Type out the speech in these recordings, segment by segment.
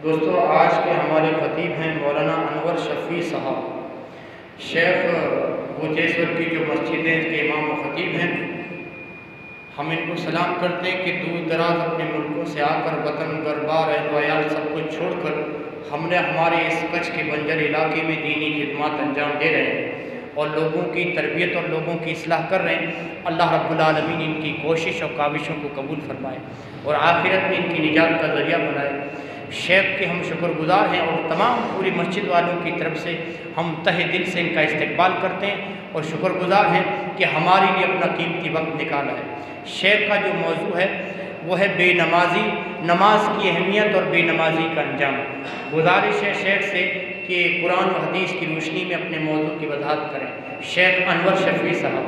दोस्तों, आज के हमारे ख़तीब हैं मौलाना अनवर शफ़ी साहब, शेख भूतेश्वर की जो मस्जिदें के इमाम व ख़तीब हैं। हम इनको सलाम करते हैं कि दूर दराज अपने मुल्कों से आकर वतन गरबार अहल सब कुछ छोड़कर हमने हमारे इस कच्छ के बंजर इलाके में दीनी खिदमत अंजाम दे रहे हैं और लोगों की तरबियत और लोगों की इस्लाह कर रहे हैं। अल्लाह रब्बुल आलमीन इनकी कोशिश और काविशों को कबूल फरमाए और आखिरत में इनकी निजात का ज़रिया बनाए। शेख के हम शुक्रगुजार हैं और तमाम पूरी मस्जिद वालों की तरफ से हम तहे दिल से इनका इस्तकबाल करते हैं और शुक्रगुजार हैं कि हमारे लिए अपना कीमती वक्त निकाला है। शेख का जो मौजू है वो है बेनमाजी, नमाज की अहमियत और बेनमाजी का अंजाम। गुजारिश है शेख से कि कुरान और हदीस की रोशनी में अपने मौजू की वजाहत करें। शेख अनवर शफ़ी साहब।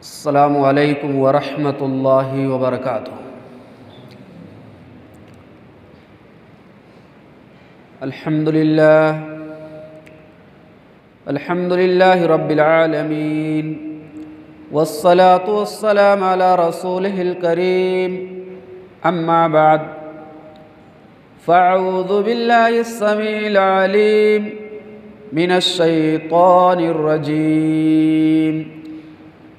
अस्सलामु अलैकुम वरहमतुल्लाहि वबरकातुहू। अल्हम्दुलिल्लाहि रब्बिल आलमीन वस्सलातु वस्सलामु अला रसूलिहिल करीम, अम्मा बाद, फ़अऊज़ु बिल्लाहिस समीइल अलीम मिनश शैतानिर रजीम।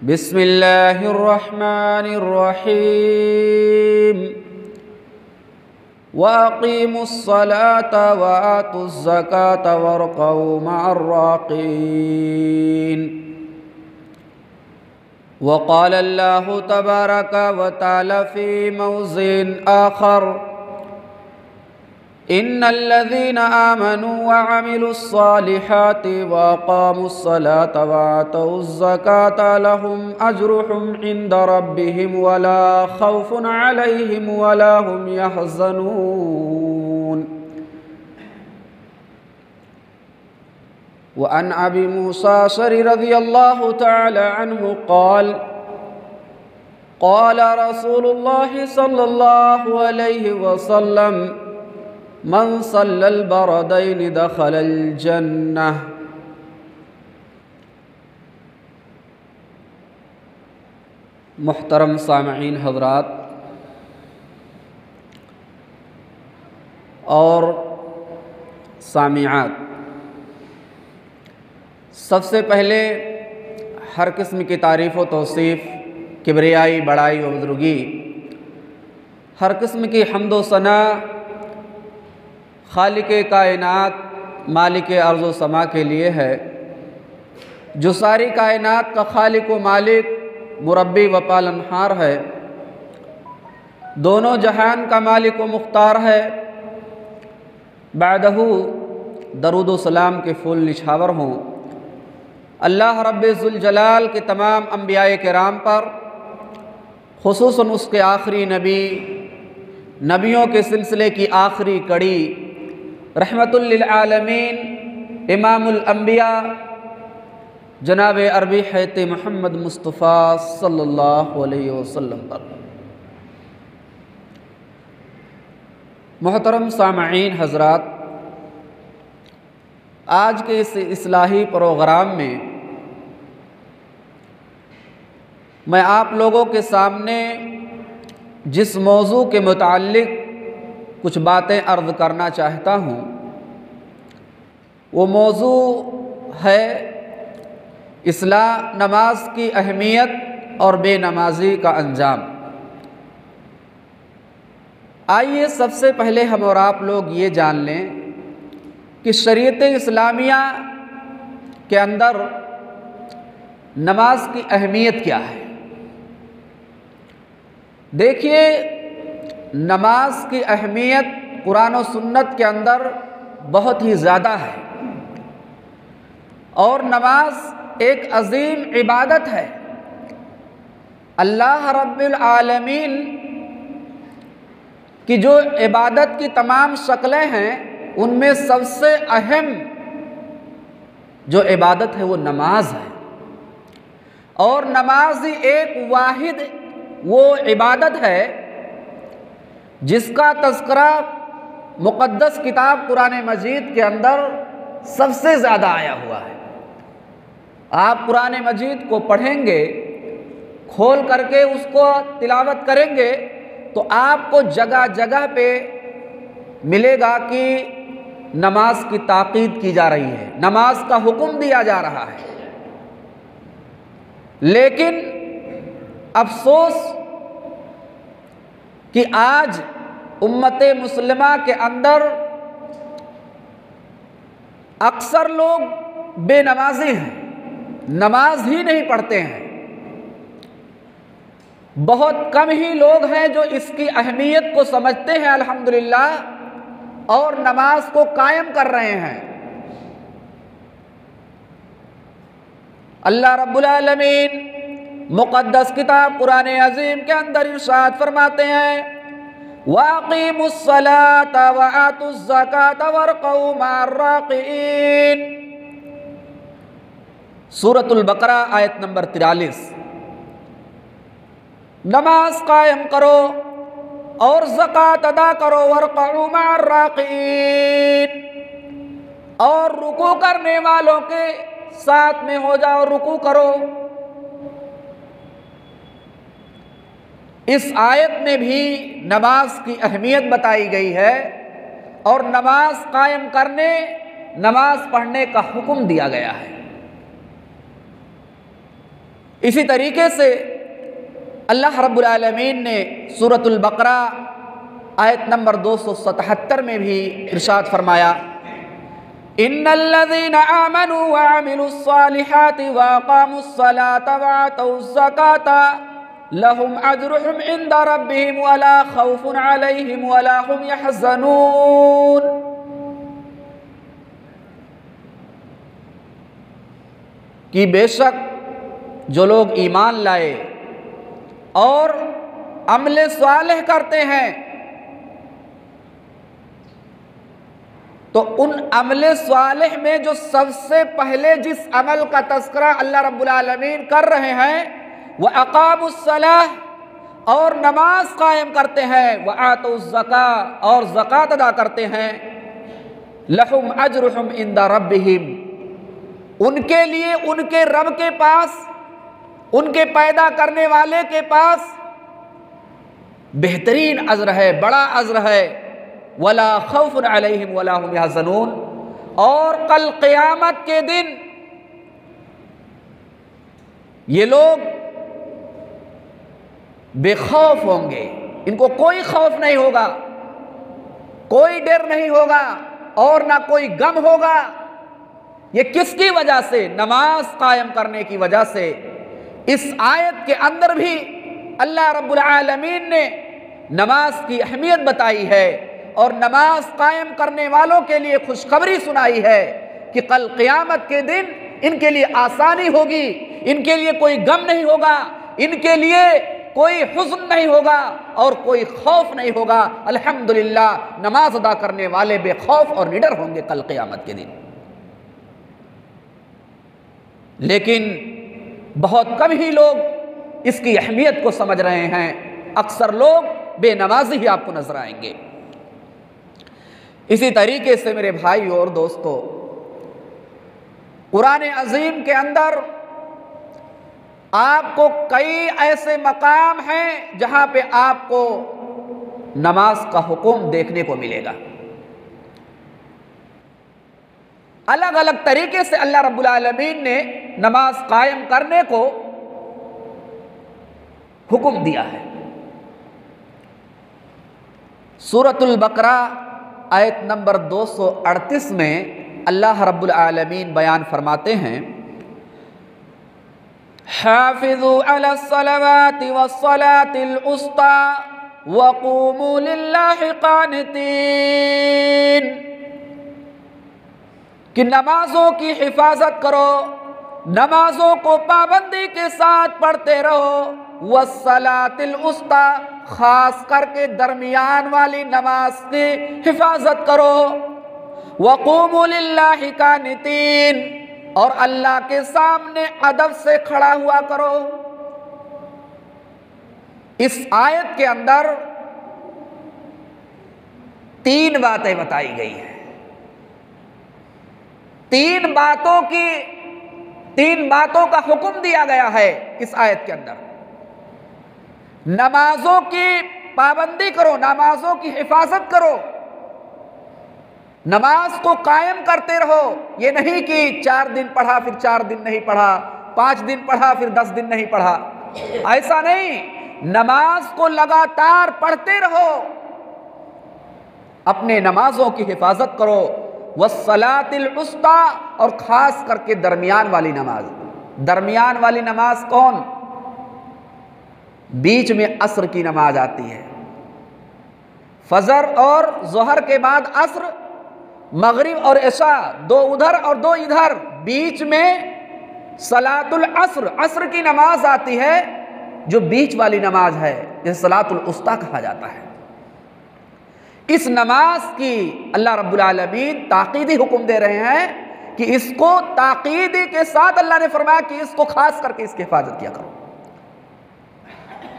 बिस्मिल्लाहिर्रहमानिर्रहीम। वअक़ीमुस्सलाता वआतुज़्ज़काता वरक़ऊ मअर्राक़ीन। वक़ाल अल्लाहु तबारक व तआला फ़ी मौज़िन आख़र, इन्नल्लज़ीना आमनू वअमिलुस्सालिहाति वअक़ामुस्सलाता वआतौज़्ज़काता लहुम अज्रुहुम इंद रब्बिहिम वला खौफ़ुन अलैहिम वला हुम यहज़नून। वअन अबी मूसा अशअरी रज़ियल्लाहु तआला अन्हु क़ाल क़ाल रसूलुल्लाहि सल्लल्लाहु अलैहि वसल्लम, मन सल्लल बरदैनि दखलल जन्नह। मुहतरम सामईन हज़रात और सामियात, सबसे पहले हर किस्म की तारीफ़ व तौसीफ़, किबरियाई, बड़ाई व बुज़ुर्गी, हर किस्म की हम्द व सना खालिक़े कायनात मालिक अर्ज़ व समा के लिए है, जो सारी कायनात का खालिक व मालिक, मुरब्बी व पालनहार है, दोनों जहान का मालिक व मुख्तार है। बादहू दरूद व सलाम के फूल निछावर हों अल्लाह रब्बुल जलाल के तमाम अंबियाए किराम पर, खुसूसन उसके आखिरी नबी, नबियों के सिलसिले की आखिरी कड़ी, रहमतुल लिल आलमीन, इमामुल अंबिया, जनाब अरबी हैत मोहम्मद मुस्तफ़ा सल्लल्लाहु अलैहि वसल्लम पर। मोहतरम सामईन हज़रात, आज के इस इस्लाही प्रोग्राम में मैं आप लोगों के सामने जिस मौजू के मुताल्लिक़ कुछ बातें अर्ज़ करना चाहता हूँ, वो मौजू है इस्लाह, नमाज की अहमियत और बेनमाजी का अंजाम। आइए सबसे पहले हम और आप लोग ये जान लें कि शरीयत इस्लामिया के अंदर नमाज की अहमियत क्या है। देखिए, नमाज की अहमियत कुरान और सुन्नत के अंदर बहुत ही ज़्यादा है और नमाज एक अजीम इबादत है। अल्लाह रब्बुल आलमीन की जो इबादत की तमाम शक्लें हैं उनमें सबसे अहम जो इबादत है वो नमाज है। और नमाज ही एक वाहिद वो इबादत है जिसका तज़किरा मुक़द्दस किताब कुरान मजीद के अंदर सबसे ज़्यादा आया हुआ है। आप कुरान मजीद को पढ़ेंगे, खोल करके उसको तिलावत करेंगे तो आपको जगह जगह पे मिलेगा कि नमाज की ताकीद की जा रही है, नमाज का हुक्म दिया जा रहा है। लेकिन अफसोस कि आज उम्मत मुस्लिमा के अंदर अक्सर लोग बेनमाजी हैं, नमाज ही नहीं पढ़ते हैं। बहुत कम ही लोग हैं जो इसकी अहमियत को समझते हैं अल्हम्दुलिल्लाह और नमाज को कायम कर रहे हैं। अल्लाह रब्बुल आलमीन मुक़द्दस किताब कुरान अज़ीम के अंदर इरशाद फरमाते हैं, वाक़ीमुस्सलाता व आतुज़्ज़काता वरक़ऊ मअर्राक़ीन। सूरतुल बकरा आयत नंबर 43। नमाज कायम करो और ज़कात अदा करो, वरक़ऊ मअर्राक़ीन, और रुकू करने वालों के साथ में हो जाओ, रुकू करो। इस आयत में भी नमाज की अहमियत बताई गई है और नमाज कायम करने, नमाज पढ़ने का हुक्म दिया गया है। इसी तरीके से अल्लाह रब्बुल आलमीन ने सूरतुल बकरा आयत नंबर 277 में भी इरशाद फरमाया, इन्नल्लज़ीना आमनू व अमिलुस्सालिहाति व अक़ामुस्सलाता व आतउज़्ज़काता लहुम अज्रुहुम इंदा रब्बिहिम वला खौफुन अलैहिम वला हुम यहज़नून। कि बेशक जो लोग ईमान लाए और अमल सालेह करते हैं तो उन अमल सालेह में जो सबसे पहले जिस अमल का तज़किरा अल्लाह रब्बुल आलमीन कर रहे हैं वह अक़ामुस्सलाह, और नमाज कायम करते हैं, वह आतुज़्ज़का, और ज़कात अदा करते हैं, लहुम अज्रुहुम इंदा रब्बिहिम, उनके लिए उनके रब के पास, उनके पैदा करने वाले के पास बेहतरीन अज्र है, बड़ा अज्र है। वला खौफुन अलैहिम वला हुम यहज़नून, और कल क़यामत के दिन ये लोग बेखौफ होंगे, इनको कोई खौफ नहीं होगा, कोई डर नहीं होगा और ना कोई गम होगा। ये किसकी वजह से? नमाज कायम करने की वजह से। इस आयत के अंदर भी अल्लाह रब्बुल आलमीन ने नमाज की अहमियत बताई है और नमाज कायम करने वालों के लिए खुशखबरी सुनाई है कि कल क़यामत के दिन इनके लिए आसानी होगी, इनके लिए कोई गम नहीं होगा, इनके लिए कोई हुज़्न नहीं होगा और कोई खौफ नहीं होगा। अल्हम्दुलिल्लाह, नमाज अदा करने वाले बेखौफ और निडर होंगे कल क़यामत के दिन। लेकिन बहुत कम ही लोग इसकी अहमियत को समझ रहे हैं, अक्सर लोग बेनमाजी ही आपको नजर आएंगे। इसी तरीके से मेरे भाई और दोस्तों, कुरान अज़ीम के अंदर आपको कई ऐसे मकाम हैं जहां पे आपको नमाज का हुक्म देखने को मिलेगा। अलग अलग तरीके से अल्लाह रब्बुल आलमीन ने नमाज कायम करने को हुक्म दिया है। सूरतुल बकरा आयत नंबर 238 में अल्लाह रब्बुल आलमीन बयान फरमाते हैं, हाफ़िज़ू अलस्सलावाति वस्सलातिल उस्ता वक़ूमू लिल्लाहि क़ानितीन। कि नमाजों की हिफाजत करो, नमाजों को पाबंदी के साथ पढ़ते रहो। वस्सलातिल उस्ता, खास करके दरमियान वाली नमाज की हिफाजत करो। वक़ूमू लिल्लाहि कानितीन, और अल्लाह के सामने अदब से खड़ा हुआ करो। इस आयत के अंदर 3 बातें बताई गई हैं। 3 बातों का हुक्म दिया गया है इस आयत के अंदर। नमाजों की पाबंदी करो, नमाजों की हिफाजत करो, नमाज को कायम करते रहो। ये नहीं कि 4 दिन पढ़ा फिर 4 दिन नहीं पढ़ा, 5 दिन पढ़ा फिर 10 दिन नहीं पढ़ा, ऐसा नहीं। नमाज को लगातार पढ़ते रहो, अपने नमाजों की हिफाजत करो। वस्सलातिल उस्ता, और खास करके दरमियान वाली नमाज। दरमियान वाली नमाज कौन? बीच में असर की नमाज आती है, फजर और जोहर के बाद असर, मगरिब और इशा, 2 उधर और 2 इधर, बीच में सलातुल असर, असर की नमाज आती है जो बीच वाली नमाज है, जिसे सलातुल उस्ता कहा जाता है। इस नमाज की अल्लाह रब्बुल आलमीन ताकीदी हुक्म दे रहे हैं कि इसको ताकीदी के साथ अल्लाह ने फरमाया कि इसको खास करके इसकी हिफाजत किया करो।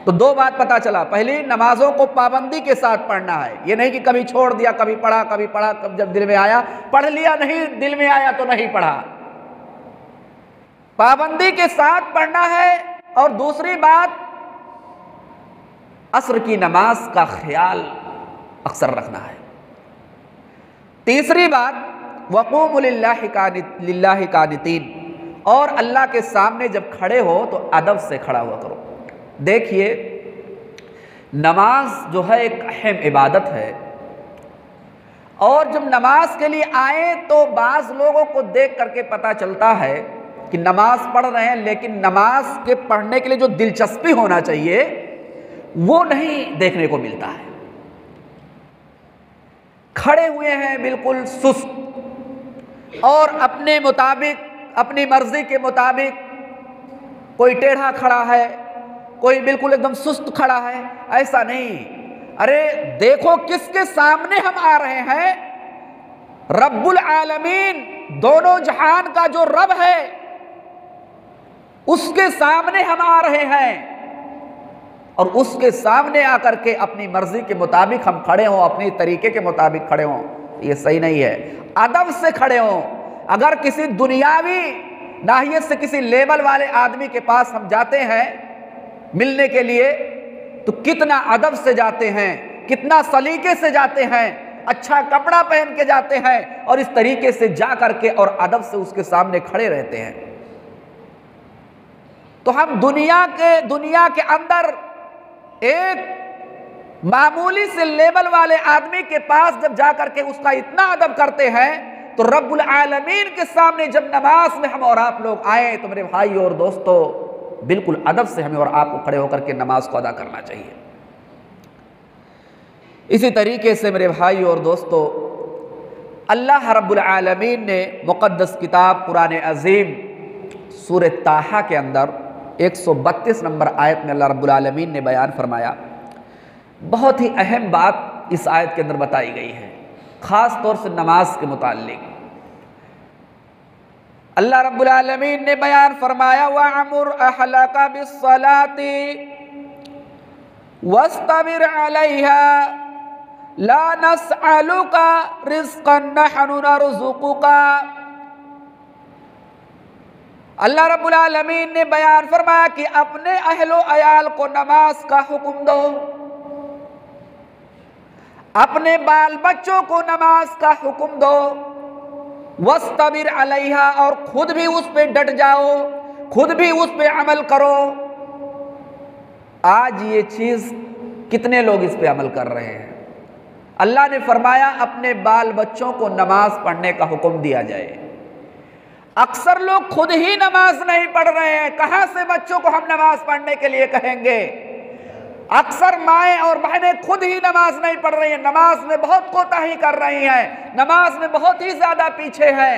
तो 2 बात पता चला। पहली, नमाजों को पाबंदी के साथ पढ़ना है। ये नहीं कि कभी छोड़ दिया, कभी पढ़ा, कब जब दिल में आया पढ़ लिया, नहीं दिल में आया तो नहीं पढ़ा। पाबंदी के साथ पढ़ना है। और दूसरी बात, असर की नमाज का ख्याल अक्सर रखना है। तीसरी बात, वक़ूमू लिल्लाहि कानितीन, और अल्लाह के सामने जब खड़े हो तो अदब से खड़ा हुआ करो। देखिए, नमाज जो है एक अहम इबादत है, और जब नमाज के लिए आए तो बाज़ लोगों को देख करके पता चलता है कि नमाज पढ़ रहे हैं, लेकिन नमाज के पढ़ने के लिए जो दिलचस्पी होना चाहिए वो नहीं देखने को मिलता है। खड़े हुए हैं बिल्कुल सुस्त, और अपने मुताबिक, अपनी मर्जी के मुताबिक, कोई टेढ़ा खड़ा है, कोई बिल्कुल एकदम सुस्त खड़ा है, ऐसा नहीं। अरे देखो किसके सामने हम आ रहे हैं। रब्बुल आलमीन, दोनों जहान का जो रब है, उसके सामने हम आ रहे हैं, और उसके सामने आकर के अपनी मर्जी के मुताबिक हम खड़े हों, अपनी तरीके के मुताबिक खड़े हों, ये सही नहीं है। अदब से खड़े हों। अगर किसी दुनियावी नाहियत से किसी लेवल वाले आदमी के पास हम जाते हैं मिलने के लिए, तो कितना अदब से जाते हैं, कितना सलीके से जाते हैं, अच्छा कपड़ा पहन के जाते हैं, और इस तरीके से जा करके और अदब से उसके सामने खड़े रहते हैं। तो हम दुनिया के अंदर एक मामूली से लेवल वाले आदमी के पास जब जाकर के उसका इतना अदब करते हैं, तो रब्बुल आलमीन के सामने जब नमाज में हम और आप लोग आए, तो मेरे भाई और दोस्तों, बिल्कुल अदब से हमें और आपको खड़े होकर के नमाज को अदा करना चाहिए। इसी तरीके से मेरे भाई और दोस्तों, अल्लाह रब्बुल आलमीन ने मुक़द्दस किताब कुरान अज़ीम सूरह ताहा के अंदर 132 नंबर आयत में अल्लाह रब्बुल आलमीन ने बयान फरमाया। बहुत ही अहम बात इस आयत के अंदर बताई गई है, ख़ास तौर से नमाज के मुताल्लिक़। अल्लाह रब्बुल आलमीन ने बयान फरमाया, वअमुर अहलका बिस्सलाति वस्तबिर अलैहा ला नस्अलुका रिज़्क़न नहनु नरज़ुक़ुका। अल्लाह रब्बुल आलमीन ने बयान फरमाया कि अपने अहलो अयाल को नमाज का हुक्म दो, अपने बाल बच्चों को नमाज का हुक्म दो, वस्तबिर अलैहा, और खुद भी उस पे डट जाओ, खुद भी उस पे अमल करो। आज ये चीज़ कितने लोग इस पे अमल कर रहे हैं? अल्लाह ने फरमाया अपने बाल बच्चों को नमाज पढ़ने का हुक्म दिया जाए। अक्सर लोग खुद ही नमाज नहीं पढ़ रहे हैं, कहाँ से बच्चों को हम नमाज पढ़ने के लिए कहेंगे? अक्सर माएँ और बहनें खुद ही नमाज नहीं पढ़ रही हैं, नमाज में बहुत कोताही कर रही हैं, नमाज में बहुत ही ज़्यादा पीछे हैं।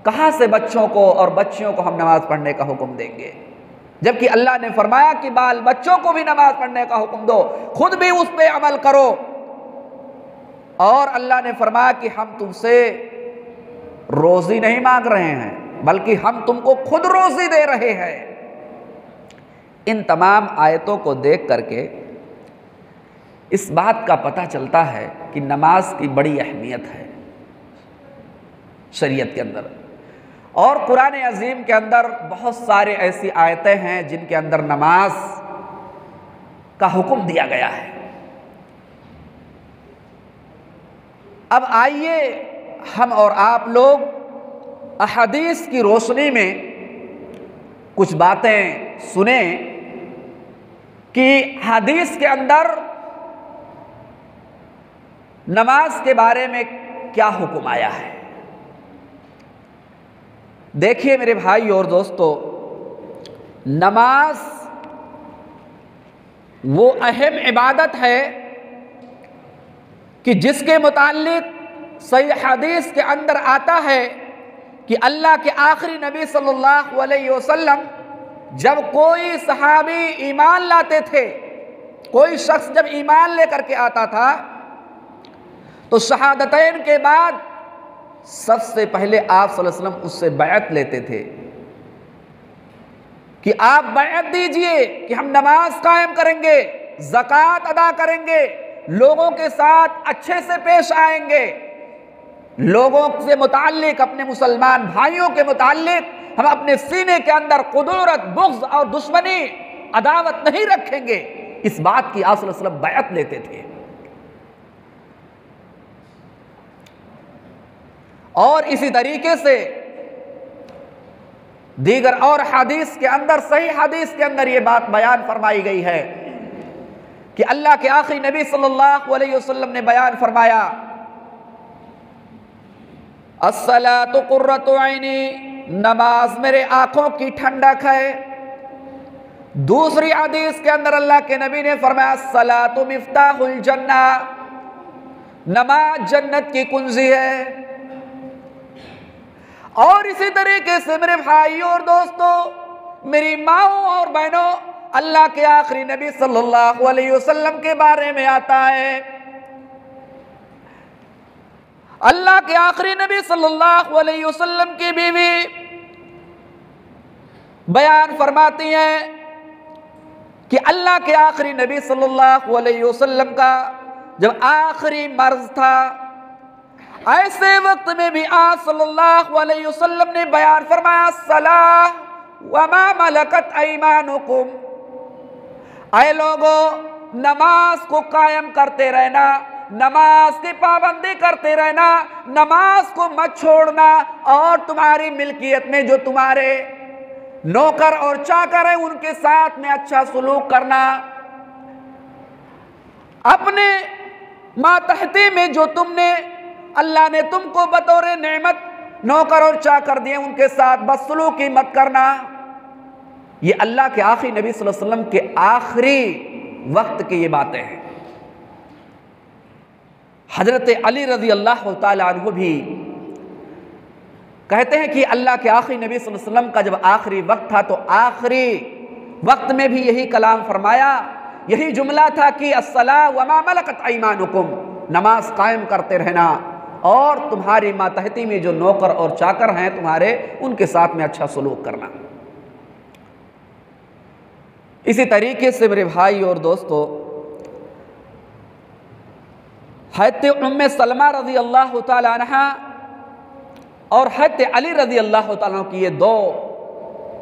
कहाँ से बच्चों को और बच्चियों को हम नमाज पढ़ने का हुक्म देंगे, जबकि अल्लाह ने फरमाया कि बाल बच्चों को भी नमाज पढ़ने का हुक्म दो, खुद भी उस पर अमल करो। और अल्लाह ने फरमाया कि हम तुमसे रोजी नहीं मांग रहे हैं, बल्कि हम तुमको खुद रोजी दे रहे हैं। इन तमाम आयतों को देख करके इस बात का पता चलता है कि नमाज की बड़ी अहमियत है शरीयत के अंदर। और कुरान अजीम के अंदर बहुत सारे ऐसी आयतें हैं जिनके अंदर नमाज का हुक्म दिया गया है। अब आइए हम और आप लोग अहदीस की रोशनी में कुछ बातें सुने कि हदीस के अंदर नमाज के बारे में क्या हुक्म आया है। देखिए मेरे भाई और दोस्तों, नमाज वो अहम इबादत है कि जिसके मुताल्लिक सही हदीस के अंदर आता है कि अल्लाह के आखिरी नबी सल्लल्लाहु अलैहि वसल्लम जब कोई सहाबी ईमान लाते थे, कोई शख्स जब ईमान लेकर के आता था तो शहादतैन के बाद सबसे पहले आप सल्लल्लाहु अलैहि वसल्लम उससे बैअत लेते थे कि आप बैअत दीजिए कि हम नमाज कायम करेंगे, ज़कात अदा करेंगे, लोगों के साथ अच्छे से पेश आएंगे, लोगों से मुताल्लिक, अपने मुसलमान भाइयों के मुताल्लिक हम अपने सीने के अंदर कुदूरत, बुग़्ज़ और दुश्मनी, अदावत नहीं रखेंगे। इस बात की आप सल्लल्लाहु अलैहि वसल्लम बैअत लेते थे। और इसी तरीके से दीगर और हदीस के अंदर, सही हदीस के अंदर ये बात बयान फरमाई गई है कि अल्लाह के आखिरी नबी सल्लल्लाहु अलैहि वसल्लम ने बयान फरमाया, अस्सलातु कुर्रतु ऐनी, नमाज मेरे आंखों की ठंडक है। दूसरी हदीस के अंदर अल्लाह के नबी ने फरमाया, अस्सलातु मिफ्ताहुल जन्ना, नमाज जन्नत की कुंजी है। और इसी तरीके से मेरे भाइयों और दोस्तों, मेरी माओं और बहनों, अल्लाह के आखिरी नबी सल्लल्लाहु अलैहि वसल्लम के बारे में आता है, अल्लाह के आखिरी नबी सल्लल्लाहु अलैहि वसल्लम की बीवी बयान फरमाती हैं कि अल्लाह के आखिरी नबी सल्लल्लाहु अलैहि वसल्लम का जब आखिरी मर्ज था, ऐसे वक्त में भी आप सल्लल्लाहु अलैहि वसल्लम ने बयान फरमाया, सलाह व मा मलकत ऐमानुकुम, ऐ लोगों, नमाज को कायम करते रहना, नमाज की पाबंदी करते रहना, नमाज को मत छोड़ना, और तुम्हारी मिल्कियत में जो तुम्हारे नौकर और चाकर हैं उनके साथ में अच्छा सलूक करना, अपने मातहती में जो तुमने, अल्लाह ने तुमको बतौर नेमत नौकर और चाकर दिए, उनके साथ बदसलूकी मत करना। ये अल्लाह के आखिरी नबी सल्लल्लाहु अलैहि वसल्लम के आखिरी वक्त की ये बातें हैं। हजरत अली रज़ी अल्लाह ताला अन्हु भी कहते हैं कि अल्लाह के आखिरी नबी सल्लल्लाहु अलैहि वसल्लम का जब आखिरी वक्त था तो आखिरी वक्त में भी यही कलाम फरमाया, यही जुमला था कि अस्सलाह व मा मलकत ऐमानुकुम, नमाज कायम करते रहना और तुम्हारी मातहती में जो नौकर और चाकर हैं तुम्हारे, उनके साथ में अच्छा सलूक करना। इसी तरीके से मेरे भाई और दोस्तों, हज़रत उम्मे सलमा रज़ी अल्लाह ताला अन्हा और हज़रत अली रज़ी अल्लाह ताला की ये दो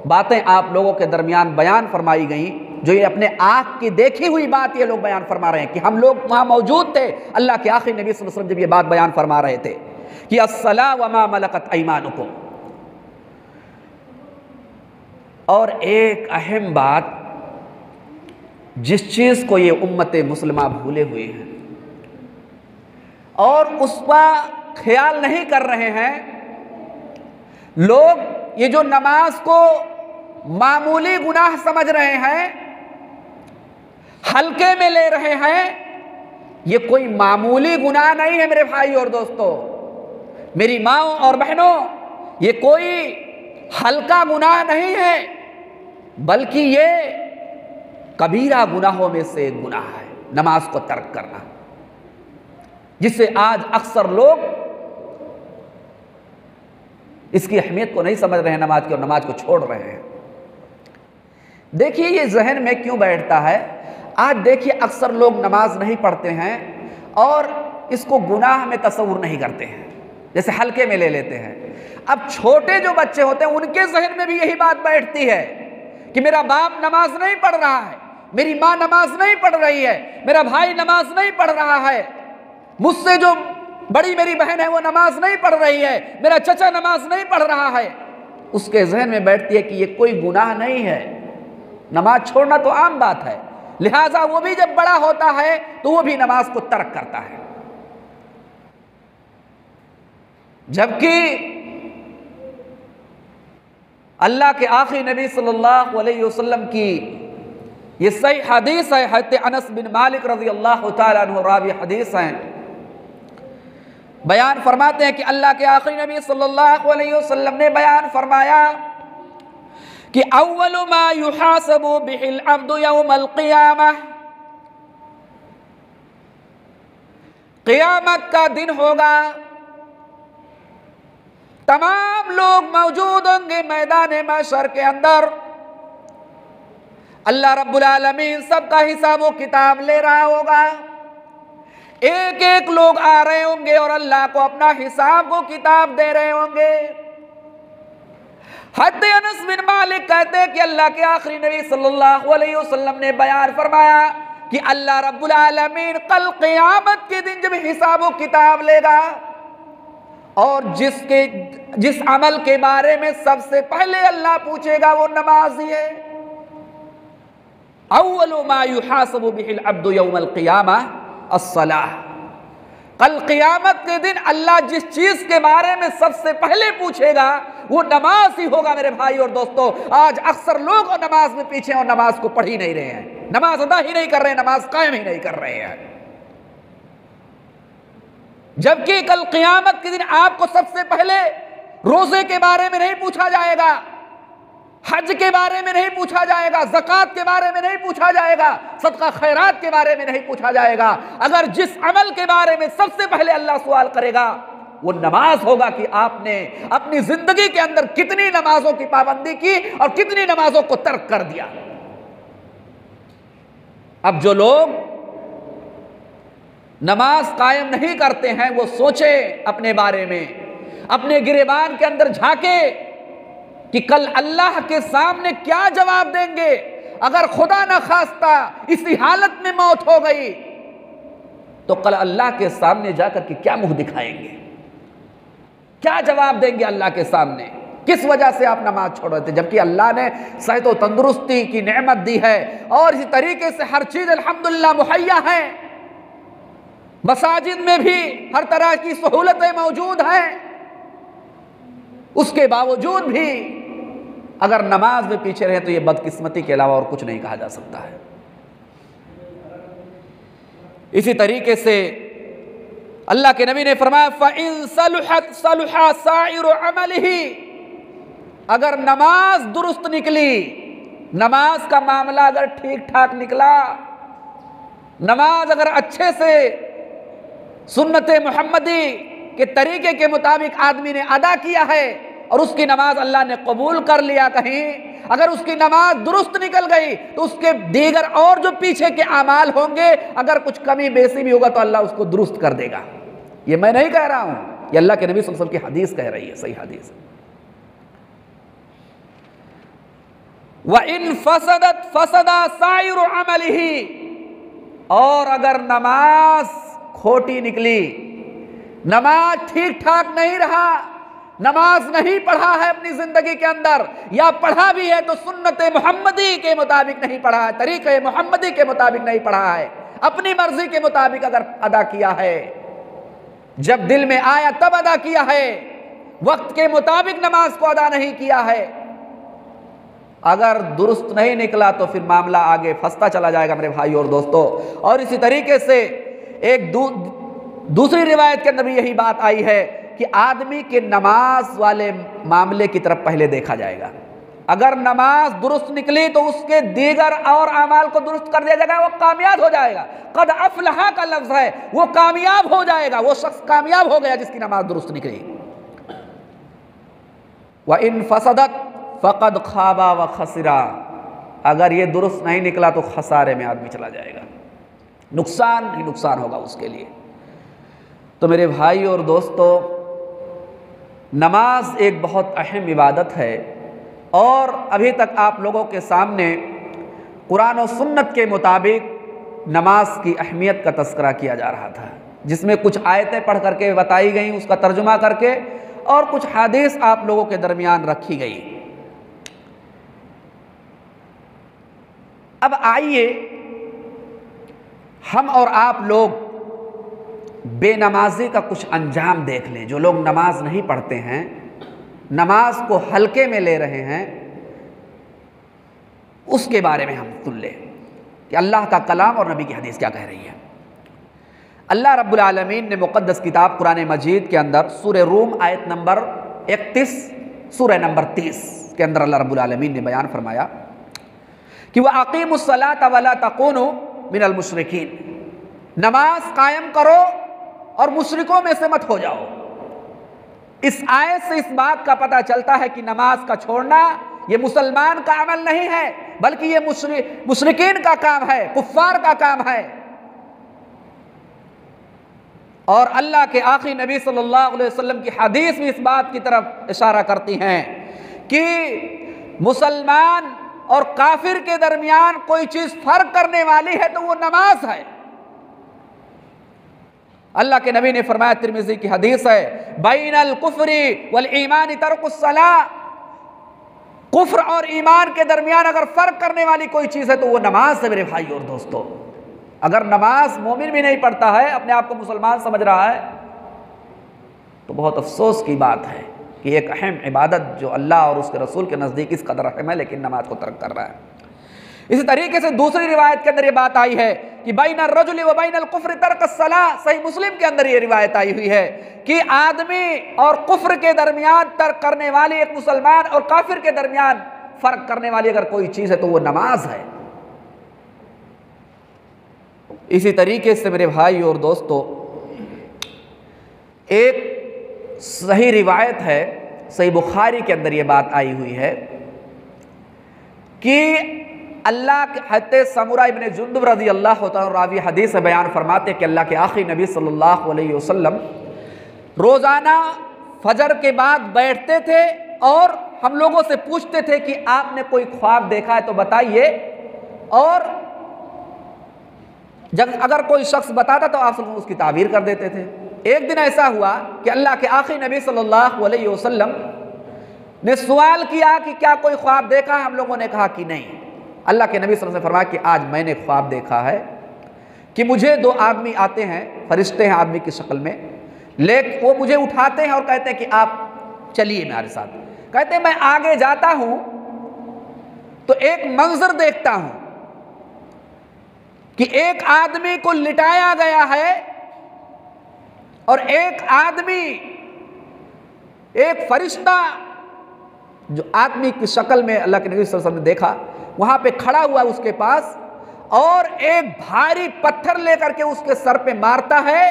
बातें आप लोगों के दरमियान बयान फरमाई गई, जो ये अपने आँख की देखी हुई बात ये लोग बयान फरमा रहे हैं कि हम लोग वहाँ मौजूद थे अल्लाह के आखिरी नबी सल्लल्लाहु अलैहि वसल्लम जब ये बात बयान फरमा रहे थे कि अस्सलाह व मा मलकत ऐमानुकुम। और एक अहम बात, जिस चीज़ को ये उम्मत मुस्लिमा भूले हुए हैं और उसका ख्याल नहीं कर रहे हैं लोग, ये जो नमाज को मामूली गुनाह समझ रहे हैं, हल्के में ले रहे हैं, ये कोई मामूली गुनाह नहीं है मेरे भाई और दोस्तों, मेरी माओं और बहनों। ये कोई हल्का गुनाह नहीं है, बल्कि ये कबीरा गुनाहों में से एक गुनाह है, नमाज को तर्क करना, जिससे आज अक्सर लोग इसकी अहमियत को नहीं समझ रहे हैं नमाज की, और नमाज को छोड़ रहे हैं। देखिए ये जहन में क्यों बैठता है, आज देखिए अक्सर लोग नमाज नहीं पढ़ते हैं और इसको गुनाह में तस्वुर नहीं करते हैं, जैसे हल्के में ले लेते हैं। अब छोटे जो बच्चे होते हैं उनके जहन में भी यही बात बैठती है कि मेरा बाप नमाज नहीं पढ़ रहा है, मेरी माँ नमाज नहीं पढ़ रही है, मेरा भाई नमाज नहीं पढ़ रहा है, मुझसे जो बड़ी मेरी बहन है वो नमाज नहीं पढ़ रही है, मेरा चचा नमाज नहीं पढ़ रहा है। उसके जहन में बैठती है कि ये कोई गुनाह नहीं है, नमाज छोड़ना तो आम बात है, लिहाजा वो भी जब बड़ा होता है तो वो भी नमाज को तर्क करता है। जबकि अल्लाह के आखिरी नबी सल्लल्लाहु अलैहि वसल्लम की ये सही हदीस है, हज़रत अनस बिन मालिक रज़ी अल्लाह तआला अन्हु रावी हदीस हैं, बयान फरमाते हैं कि अल्लाह के आखिरी नबी सल्लल्लाहु अलैहि वसल्लम ने बयान फरमाया कि अव्वलु मा युहासबु बिहिल अब्दु यौमल क़ियामह, क़ियामत का दिन होगा, तमाम लोग मौजूद होंगे मैदान महशर के अंदर, अल्लाह रब्बुल आलमीन सबका हिसाब व किताब ले रहा होगा, एक एक लोग आ रहे होंगे और अल्लाह को अपना हिसाब व किताब दे रहे होंगे। हज़रत अनस बिन मालिक कहते हैं कि अल्लाह के आखिरी नबी सल्लल्लाहु अलैहि वसल्लम ने बयान फरमाया कि अल्लाह रब्बुल आलमीन कल क़ियामत के दिन जब हिसाब व किताब लेगा और जिस अमल के बारे में सबसे पहले अल्लाह पूछेगा वो नमाज ही है। अव्वलु मा युहासबु बिहिल अब्दु यौमल क़ियामह अस्सलाह, कल क़ियामत के दिन अल्लाह जिस चीज के बारे में सबसे पहले पूछेगा वो नमाज ही होगा। मेरे भाई और दोस्तों, आज अक्सर लोग नमाज में पीछे और नमाज को पढ़ ही नहीं रहे हैं, नमाज अदा ही नहीं कर रहे हैं, नमाज कायम ही नहीं कर रहे हैं। जबकि कल क़ियामत के दिन आपको सबसे पहले रोजे के बारे में नहीं पूछा जाएगा, हज के बारे में नहीं पूछा जाएगा, ज़कात के बारे में नहीं पूछा जाएगा, सदका खैरात के बारे में नहीं पूछा जाएगा। अगर जिस अमल के बारे में सबसे पहले अल्लाह सवाल करेगा वो नमाज होगा कि आपने अपनी जिंदगी के अंदर कितनी नमाजों की पाबंदी की और कितनी नमाजों को तर्क कर दिया। अब जो लोग नमाज कायम नहीं करते हैं वो सोचे अपने बारे में, अपने गिरेबान के अंदर झांके कि कल अल्लाह के सामने क्या जवाब देंगे। अगर खुदा न खास्ता इसी हालत में मौत हो गई तो कल अल्लाह के सामने जाकर के क्या मुंह दिखाएंगे, क्या जवाब देंगे अल्लाह के सामने, किस वजह से आप नमाज छोड़ रहे थे। जबकि अल्लाह ने सेहत और तंदुरुस्ती की नेमत दी है और इसी तरीके से हर चीज अल्हम्दुलिल्लाह मुहैया है, मसाजिद में भी हर तरह की सहूलतें मौजूद हैं, उसके बावजूद भी अगर नमाज में पीछे रहे तो ये बदकिस्मती के अलावा और कुछ नहीं कहा जा सकता है। इसी तरीके से अल्लाह के नबी ने फरमाया फ़इन सलुहत सलुहा साइरु अमलिही, अगर नमाज दुरुस्त निकली, नमाज का मामला अगर ठीक ठाक निकला, नमाज अगर अच्छे से सुन्नत मुहम्मदी के तरीके के मुताबिक आदमी ने अदा किया है और उसकी नमाज अल्लाह ने कबूल कर लिया, कहीं अगर उसकी नमाज दुरुस्त निकल गई तो उसके दीगर और जो पीछे के अमाल होंगे अगर कुछ कमी बेसी भी होगा तो अल्लाह उसको दुरुस्त कर देगा। ये मैं नहीं कह रहा हूं, ये अल्लाह के नबी सल्लल्लाहु अलैहि वसल्लम की हदीस कह रही है, सही हदीस। व इन फसदत फसदा साइरु अमलिही, और अगर नमाज खोटी निकली, नमाज ठीक ठाक नहीं रहा, नमाज नहीं पढ़ा है अपनी जिंदगी के अंदर, या पढ़ा भी है तो सुन्नत मुहम्मदी के मुताबिक नहीं पढ़ा है, तरीक़े मुहम्मदी के मुताबिक नहीं पढ़ा है, अपनी मर्जी के मुताबिक अगर अदा किया है, जब दिल में आया तब अदा किया है, वक्त के मुताबिक नमाज को अदा नहीं किया है, अगर दुरुस्त नहीं निकला तो फिर मामला आगे फंसता चला जाएगा मेरे भाई और दोस्तों। और इसी तरीके से एक दूसरी रिवायत के अंदर भी यही बात आई है कि आदमी के नमाज वाले मामले की तरफ पहले देखा जाएगा। अगर नमाज दुरुस्त निकली तो उसके दीगर और अमाल को दुरुस्त कर दिया जाएगा, वो कामयाब हो जाएगा। कद अफलहा का लफ्ज़ है, वो कामयाब हो जाएगा, वो शख्स कामयाब हो गया जिसकी नमाज दुरुस्त निकली। व इन फसदत फ़क़द खाबा व खसिरा, अगर ये दुरुस्त नहीं निकला तो खसारे में आदमी चला जाएगा, नुकसान ही नुकसान होगा उसके लिए। तो मेरे भाई और दोस्तों, नमाज एक बहुत अहम इबादत है और अभी तक आप लोगों के सामने कुरान और सुन्नत के मुताबिक नमाज की अहमियत का तज़किरा किया जा रहा था, जिसमें कुछ आयतें पढ़ करके बताई गई, उसका तर्जुमा करके, और कुछ हदीस आप लोगों के दरमियान रखी गई। अब आइए हम और आप लोग बेनमाजी का कुछ अंजाम देख लें। जो लोग नमाज नहीं पढ़ते हैं, नमाज को हल्के में ले रहे हैं, उसके बारे में हम सुन लें कि अल्लाह का कलाम और नबी की हदीस क्या कह रही है। अल्लाह रब्बुल आलमीन ने मुक़द्दस किताब कुरान मजीद के अंदर सूरह रूम आयत नंबर 31, सूरह नंबर 30 के अंदर अल्लाह रब्बुल आलमीन ने बयान फरमाया कि वह अक़ीमुस्सलात वला तकूनु मिनल मुशरिकीन, नमाज कायम करो और मुशरिकों में से मत हो जाओ। इस आयत से इस बात का पता चलता है कि नमाज का छोड़ना ये मुसलमान का अमल नहीं है, बल्कि ये मुशरिकीन का काम है, कुफ्फार का काम है। और अल्लाह के आखिरी नबी सल्लल्लाहु अलैहि वसल्लम की हदीस भी इस बात की तरफ इशारा करती हैं कि मुसलमान और काफिर के दरमियान कोई चीज फर्क करने वाली है तो वो नमाज है। अल्लाह के नबी ने फरमाया, तिरमिज़ी की हदीस है, बैनल कुफ्री वल ईमान तर्कुस सलाह, कुफ्र और ईमान के दरमियान अगर फर्क करने वाली कोई चीज है तो वो नमाज है। मेरे भाई और दोस्तों, अगर नमाज मोमिन भी नहीं पढ़ता है, अपने आप को मुसलमान समझ रहा है, तो बहुत अफसोस की बात है कि एक अहम इबादत जो अल्लाह और उसके रसूल के नज़दीक इस कदर अहम है, लेकिन नमाज को तर्क कर रहा है। इसी तरीके से दूसरी रिवायत के अंदर ये बात आई है कि बैनर रजुल व बैनल कुफ्र तर्कस सलाह, सही मुस्लिम के अंदर ये रिवायत आई हुई है कि आदमी और कुफ्र के दरमियान तर्क करने वाली, एक मुसलमान और काफिर के दरमियान फर्क करने वाली अगर कोई चीज है तो वो नमाज है। इसी तरीके से मेरे भाई और दोस्तों, एक सही रिवायत है, सही बुखारी के अंदर ये बात आई हुई है कि अल्लाह के हज़रत समुरा इब्न जुंदुब रज़ी अल्लाह तआला रावी हदीस में बयान फरमाते कि अल्लाह के आखिरी नबी सल्लल्लाहु अलैहि वसल्लम रोज़ाना फजर के बाद बैठते थे और हम लोगों से पूछते थे कि आपने कोई ख्वाब देखा है तो बताइए, और जब अगर कोई शख्स बताता तो आप उसकी ताबीर कर देते थे। एक दिन ऐसा हुआ कि अल्लाह के आखिरी नबी सल्लल्लाहु अलैहि वसल्लम ने सवाल किया कि क्या कोई ख्वाब देखा? हम लोगों ने कहा कि नहीं। अल्लाह के नबी सल्लल्लाहु अलैहि वसल्लम ने फरमाया कि आज मैंने ख्वाब देखा है कि मुझे दो आदमी आते हैं, फरिश्ते हैं आदमी की शक्ल में, लेकिन वो मुझे उठाते हैं और कहते हैं कि आप चलिए मेरे साथ। कहते हैं मैं आगे जाता हूं तो एक मंजर देखता हूं कि एक आदमी को लिटाया गया है और एक आदमी, एक फरिश्ता जो आदमी की शक्ल में अल्लाह के नबी सल्लल्लाहु अलैहि वसल्लम ने देखा, वहां पे खड़ा हुआ उसके पास और एक भारी पत्थर लेकर के उसके सर पे मारता है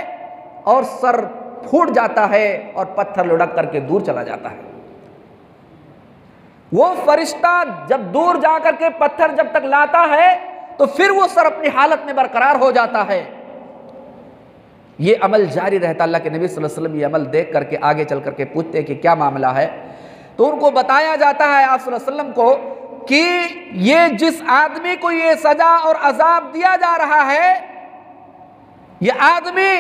और सर फूट जाता है और पत्थर लुढ़क करके दूर चला जाता है। वो फरिश्ता जब दूर जाकर के पत्थर जब तक लाता है तो फिर वो सर अपनी हालत में बरकरार हो जाता है। ये अमल जारी रहता। अल्लाह के नबी सल्लल्लाहु अलैहि वसल्लम ये अमल देख करके आगे चल करके पूछते हैं कि क्या मामला है, तो उनको बताया जाता है आप सल्लल्लाहु अलैहि वसल्लम को कि ये जिस आदमी को ये सजा और अजाब दिया जा रहा है, ये आदमी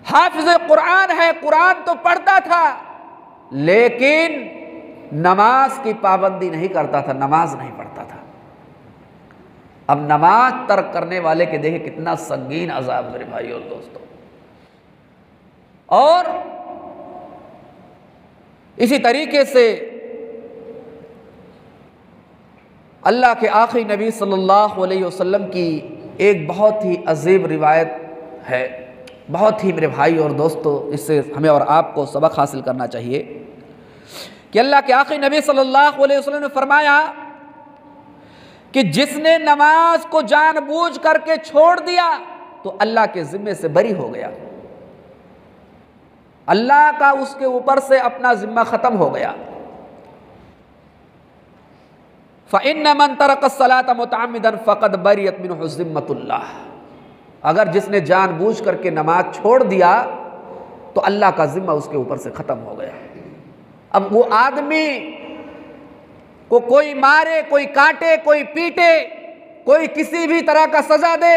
हाफिज कुरान है, कुरान तो पढ़ता था लेकिन नमाज की पाबंदी नहीं करता था, नमाज नहीं पढ़ता था। अब नमाज तर्क करने वाले के देखे कितना संगीन अजाब मेरे भाई और दोस्तों। और इसी तरीके से अल्लाह के आखिरी नबी सल्लल्लाहु अलैहि वसल्लम की एक बहुत ही अजीब रिवायत है बहुत ही मेरे भाई और दोस्तों इससे हमें और आपको सबक हासिल करना चाहिए कि अल्लाह के आखिरी नबी सल्लल्लाहु अलैहि वसल्लम ने फरमाया कि जिसने नमाज को जानबूझ करके छोड़ दिया तो अल्लाह के जिम्मे से बरी हो गया, अल्लाह का उसके ऊपर से अपना जिम्मा खत्म हो गया। फ़इन्न मन तरकस्सलात मुतअम्मिदन फ़क़द बरियत मिन्हु ज़िम्मतुल्लाह, अगर जिसने जानबूझ करके नमाज छोड़ दिया तो अल्लाह का जिम्मा उसके ऊपर से ख़त्म हो गया। अब वो आदमी को कोई मारे, कोई काटे, कोई पीटे, कोई किसी भी तरह का सजा दे,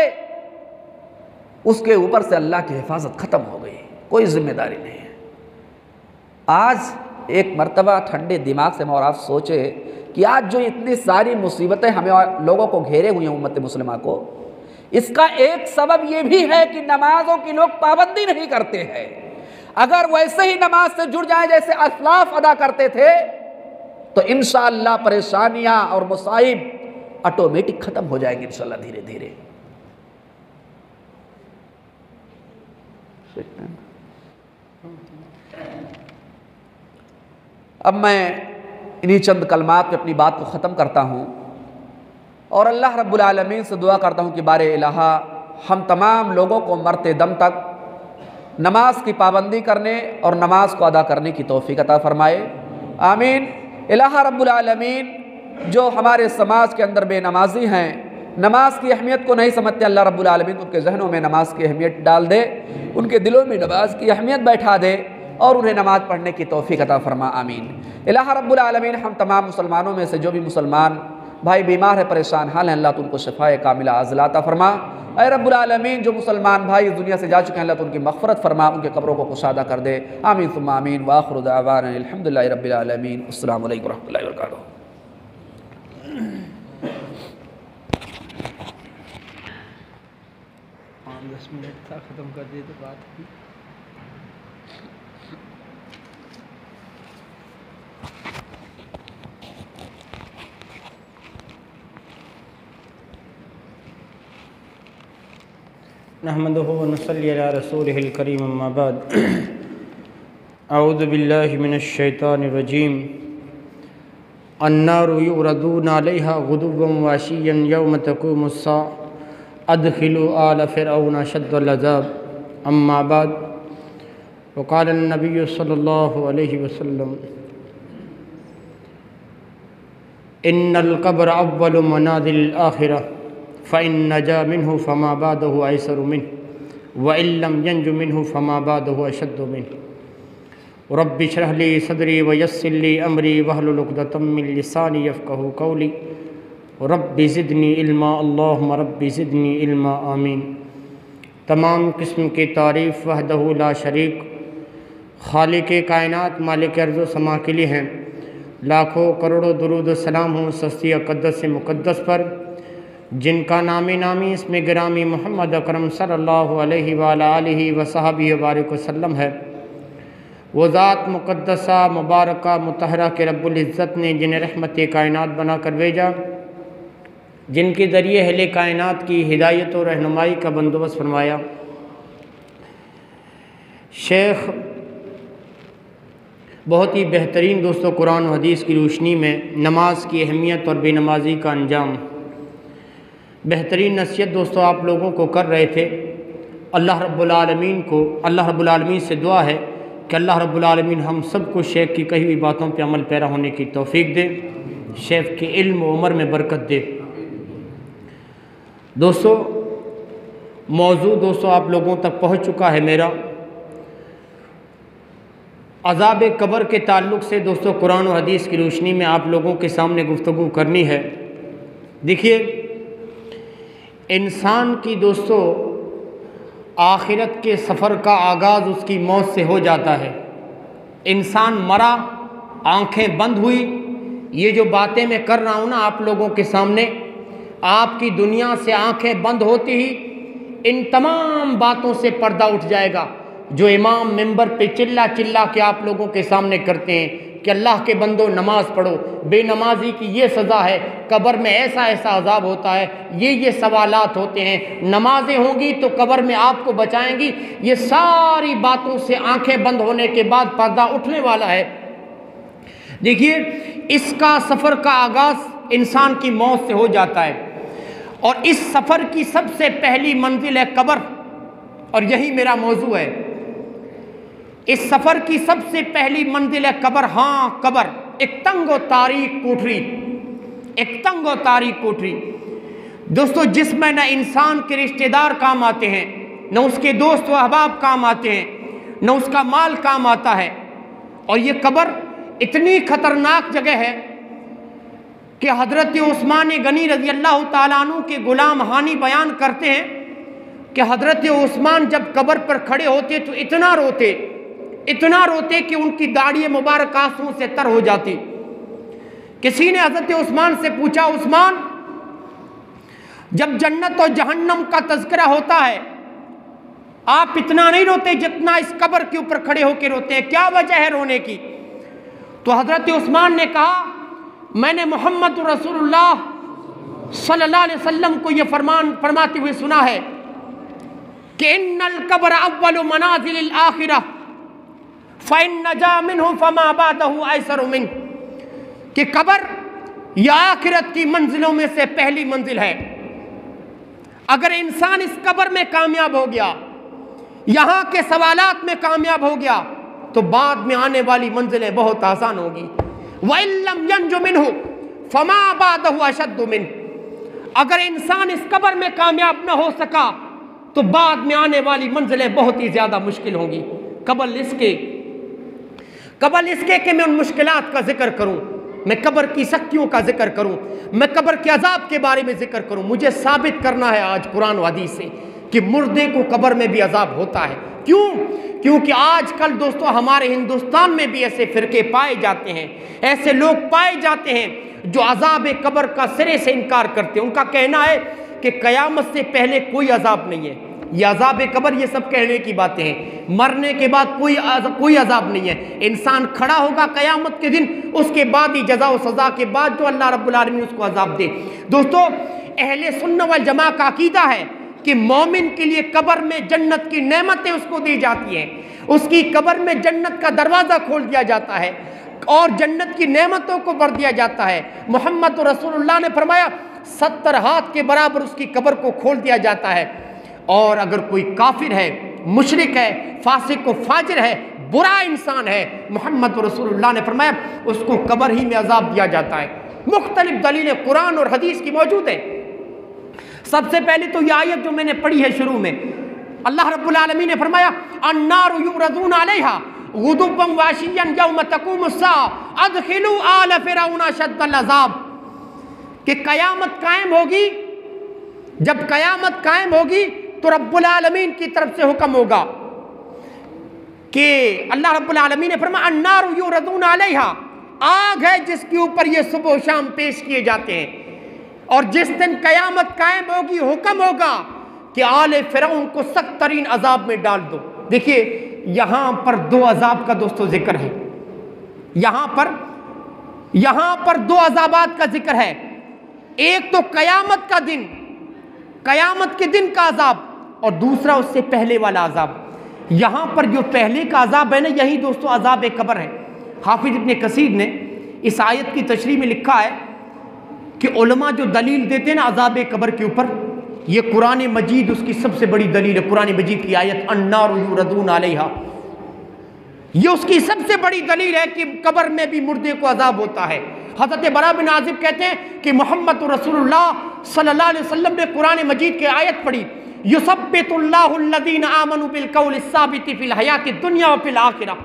उसके ऊपर से अल्लाह की हिफाजत ख़त्म हो गई, कोई जिम्मेदारी नहीं है। आज एक मर्तबा ठंडे दिमाग से और आप सोचे कि आज जो इतनी सारी मुसीबतें हमें और लोगों को घेरे हुई हैं उम्मत मुस्लिमा को, इसका एक सबब ये भी है कि नमाजों की लोग पाबंदी नहीं करते हैं। अगर वैसे ही नमाज से जुड़ जाए जैसे असलाफ अदा करते थे तो इंशाअल्लाह परेशानियां और मुसाइब ऑटोमेटिक खत्म हो जाएंगे इंशाअल्लाह धीरे धीरे। अब मैं इन्हीं चंद कलमात पे अपनी बात को ख़त्म करता हूँ और अल्लाह रब्बुल आलमीन से दुआ करता हूँ कि बारे इलाहा हम तमाम लोगों को मरते दम तक नमाज की पाबंदी करने और नमाज को अदा करने की तौफीक अता फरमाए, आमीन। इलाहा रब्बुल आलमीन जो हमारे समाज के अंदर बेनमाजी हैं, नमाज की अहमियत को नहीं समझते, अल्लाह रब्बुल आलमीन उनके जहनों में नमाज की अहमियत डाल दे, उनके दिलों में नमाज की अहमियत बैठा दे और उन्हें नमाज पढ़ने की तौफीक अता फरमा, आमीन। इलाहा रब्बुल आलमीन हम तमाम मुसलमानों में से जो भी मुसलमान भाई बीमार है, परेशान हाल हैं, अल्लाह तो उनको शफाए कामिला आज़िला अता फरमा। ऐ रब्बुल आलमीन जो मुसलमान भाई इस दुनिया से जा चुके हैं, अल्लाह तो उनकी मग़फ़िरत फरमा, उनके कब्रों को कुशादा कर दे, आमीन सुम्मा आमीन। व आखिरु दावाना अल्हम्दुलिल्लाहि रब्बिल आलमीन। अस्सलामु अलैकुम व रहमतुल्लाहि व बरकातुहू। 5-10 मिनट था, ख़त्म कर दिए तो बात की। नहमदुहु व नसल्ली अला रसूलिहिल करीम, अम्मा बाद। अऊज़ु बिल्लाहि मिनश शैतानिर रजीम। अन्नारु युरदूना अलैहा गुदुव्वन व अशिय्यन यौम तक़ूमुस्साअ अदखिलू आल फ़िरऔन अशद्दल अज़ाब, अम्मा बाद। वक़ाल नबी सल्लल्लाहु अलैहि वसल्लम इन्नल क़ब्र अव्वलु मनाज़िलिल आख़िरह फ़इन नजा मिन्हु फ़मा बादहु अयसरु मिन्हु व इल्लम यंजु मिन्हु फ़मा बादहु अशद्दु मिन्हु। रब्बि इश्रह ली सदरी व यस्सिर ली अमरी वहलुल उक़दतम मिन लिसानी यफ़क़हू क़ौली। रब्बि ज़िदनी इल्मा, अल्लाहुम्मा रब्बि ज़िदनी इल्मा, आमीन। तमाम किस्म की तारीफ़ वहदहू ला शरीक खालिक़े कायनात मालिक अर्ज़ व समा के लिए हैं। लाखों करोड़ों दुरूद व सलाम हो सस्ती अक़द्दस मुक़द्दस पर जिनका नामी नामी इसमें गिरामी मोहम्मद अकरम सल्लल्लाहु अलैहि व आलिहि व सहाबिहि बारिक वसल्लम है। वो ज़ात मुक़द्दसा मुबारका मुतहरा के रब्बुल इज़्ज़त ने जिन्हें रहमत कायनात बना कर भेजा, जिनके ज़रिए अहले कायनात की हिदायत और रहनुमाई का बंदोबस्त फरमाया। शेख बहुत ही बेहतरीन दोस्तों कुरान और हदीस की रोशनी में नमाज की अहमियत और बेनमाजी का अंजाम बेहतरीन नसीहत दोस्तों आप लोगों को कर रहे थे। अल्लाह रब्बुल आलमीन से दुआ है कि अल्लाह रब्बुल आलमीन हम सबको शेख की कही हुई बातों पर अमल पैरा होने की तौफीक दे, शेख के इल्म व उम्र में बरकत दे। दोस्तों मौजू दोस्तों आप लोगों तक पहुँच चुका है मेरा अज़ाब कब्र के ताल्लुक़ से दोस्तों कुरान और हदीस की रोशनी में आप लोगों के सामने गुफ्तगू करनी है। देखिए इंसान की दोस्तों आखिरत के सफ़र का आगाज़ उसकी मौत से हो जाता है। इंसान मरा, आंखें बंद हुई, ये जो बातें मैं कर रहा हूँ ना आप लोगों के सामने, आपकी दुनिया से आंखें बंद होती ही इन तमाम बातों से पर्दा उठ जाएगा जो इमाम मिंबर पे चिल्ला चिल्ला के आप लोगों के सामने करते हैं कि अल्लाह के बंदो नमाज पढ़ो, बेनमाजी की ये सज़ा है, कब्र में ऐसा ऐसा अजाब होता है, ये सवालात होते हैं, नमाजें होंगी तो कब्र में आपको बचाएंगी। ये सारी बातों से आंखें बंद होने के बाद पर्दा उठने वाला है। देखिए, इसका सफ़र का आगाज़ इंसान की मौत से हो जाता है और इस सफ़र की सबसे पहली मंजिल है कब्र, और यही मेरा मौजू है। इस सफ़र की सबसे पहली मंजिल है कब्र। हाँ, कब्र एक तंग और तारीक कोठरी, एक तंग और तारीक कोठरी दोस्तों, जिसमें न इंसान के रिश्तेदार काम आते हैं, न उसके दोस्त व अहबाब काम आते हैं, न उसका माल काम आता है। और ये कब्र इतनी ख़तरनाक जगह है कि हज़रत उस्मान गनी रज़ी अल्लाह ताला अन्हु के ग़ुलाम हानी बयान करते हैं कि हज़रत उस्मान जब कब्र पर खड़े होते तो इतना रोते कि उनकी दाढ़ी मुबारक आंसुओं से तर हो जाती। किसी ने हज़रत उस्मान से पूछा, उस्मान, जब जन्नत और जहन्नम का तज़किरा होता है आप इतना नहीं रोते जितना इस कब्र के ऊपर खड़े होकर रोते हैं, क्या वजह है रोने की? तो हज़रत उस्मान ने कहा, मैंने मोहम्मद रसूलुल्लाह सल्लल्लाहु अलैहि वसल्लम को यह फरमाते हुए सुना है कि इन्नल कब्र अव्वलु मनाज़िलिल आखिरह फ़इन नजा मिन्हु फमा बादहु ऐसरु मिन, कि कब्र यह आखिरत की मंजिलों में से पहली मंजिल है। अगर इंसान इस कब्र में कामयाब हो गया, यहाँ के सवालात में कामयाब हो गया, तो बाद में आने वाली मंजिलें बहुत आसान होगी। वइल्लम यंजु मिन्हु फमा बादहु अशद्दु मिन, अगर इंसान इस कब्र में कामयाब न हो सका तो बाद में आने वाली मंजिलें बहुत ही ज़्यादा मुश्किल होंगी। कबल इसके कि मैं उन मुश्किलात का जिक्र करूं, मैं कब्र की सख्तियों का जिक्र करूं, मैं कब्र के अजाब के बारे में जिक्र करूं। मुझे साबित करना है आज कुरान व हदीस से कि मुर्दे को कब्र में भी अजाब होता है। क्यों? क्योंकि आजकल दोस्तों हमारे हिंदुस्तान में भी ऐसे फ़िरके पाए जाते हैं, ऐसे लोग पाए जाते हैं जो अजाब कब्र का सिरे से इनकार करते हैं। उनका कहना है कि क़यामत से पहले कोई अजाब नहीं है, ये अजाब कब्र ये सब कहने की बातें हैं, मरने के बाद कोई अजाब नहीं है। इंसान खड़ा होगा क़यामत के दिन, उसके बाद ही जज़ा व सज़ा के बाद जो अल्लाह रब्बुल आलमीन उसको अजाब दे। दोस्तों, अहले सुन्नत वल जमा का अकीदा है कि मोमिन के लिए कब्र में जन्नत की नेमतें उसको दी जाती हैं, उसकी कब्र में जन्नत का दरवाज़ा खोल दिया जाता है और जन्नत की नेमतों को भर दिया जाता है। मोहम्मद रसूलुल्लाह ने फरमाया 70 हाथ के बराबर उसकी कब्र को खोल दिया जाता है। और अगर कोई काफिर है, मुशरिक है, फासिक व फाजिर है, बुरा इंसान है, मोहम्मद रसूलुल्लाह ने फरमाया उसको कब्र ही में अजाब दिया जाता है। मुख्तलिफ दलीलें कुरान और हदीस की मौजूद है। सबसे पहले तो यह आयत जो मैंने पढ़ी है शुरू में, अल्लाह रब्बुल आलमीन ने फरमाया अन्नारु युरदून अलैहा गुदुव्वन व अशिय्यन यौम तक़ूमुस्साअ अदखिलू आल फिरऔन अशद्दल अज़ाब, कि क़यामत कायम होगी। जब क़यामत कायम होगी तो रब्बुल आलमीन की तरफ से हुक्म होगा कि अल्लाह रब्बुल आलमीन ने फरमाया अन्नारु युरदून अलैहा, आग है जिसके ऊपर ये सुबह शाम पेश किए जाते हैं। और जिस दिन क़यामत कायम होगी हुक्म होगा कि आले फिरौन को सख्त तरीन अजाब में डाल दो। देखिए, यहाँ पर दो अजाब का दोस्तों जिक्र है, यहाँ पर दो अजाबात का जिक्र है। एक तो क़यामत का दिन, क़यामत के दिन का अजाब, और दूसरा उससे पहले वाला अजाब। यहाँ पर जो पहले का अजाब है ना, यही दोस्तों अजाब कब्र है। हाफिज इब्न कसीर ने इस आयत की तशरीह में लिखा है कि उलमा जो दलील देते हैं ना अजाब कब्र के ऊपर, ये कुरान मजीद उसकी सबसे बड़ी दलील है। कुरान मजीद की आयत अन्नारु युरदून अलैहा, ये उसकी सबसे बड़ी दलील है कि कब्र में भी मुर्दे को अजाब होता है। हज़रत बरा बिन आज़िब कहते हैं कि मोहम्मद रसूलुल्लाह सल्लल्लाहु अलैहि वसल्लम ने कुरान मजीद की आयत पढ़ी, युसब्बितुल्लाहु अल्लज़ीना आमनु बिल क़ौलि साबिति फिल हयाति दुनिया व फिल आखिरह,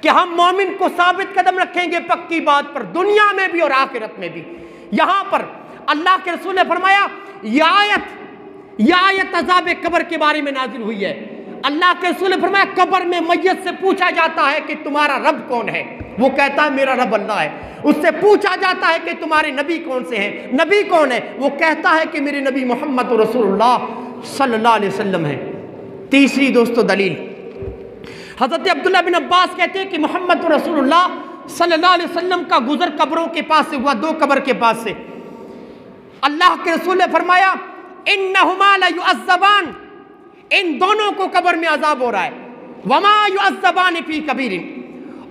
कि हम मोमिन को साबित कदम रखेंगे पक्की बात पर, दुनिया में भी और आखिरत में भी। यहाँ पर अल्लाह के रसूल ने फरमाया यह आयत अज़ाब कब्र के बारे में नाजिल हुई है। अल्लाह के रसूल ने फरमाया कब्र में मैयत से पूछा जाता है कि तुम्हारा रब कौन है, वो कहता है मेरा रब अल्लाह है। उससे पूछा जाता है कि तुम्हारे नबी कौन से हैं, नबी कौन है, वो कहता है कि मेरे नबी मोहम्मद रसूलुल्लाह सल्लल्लाहु अलैहि वसल्लम है। तीसरी दोस्तों दलील, हज़रत अब्दुल्लाह बिन अब्बास कहते हैं कि मोहम्मद रसूलुल्लाह सल्लल्लाहु अलैहि वसल्लम का गुजर कब्रों के पास से हुआ, 2 कब्र के पास से। अल्लाह के रसूल ने फरमाया इन्नहुमा ला युअज़्ज़बान, इन दोनों को कब्र में अजाब हो रहा है। वमा युअज़्ज़बान फी कबीरिन,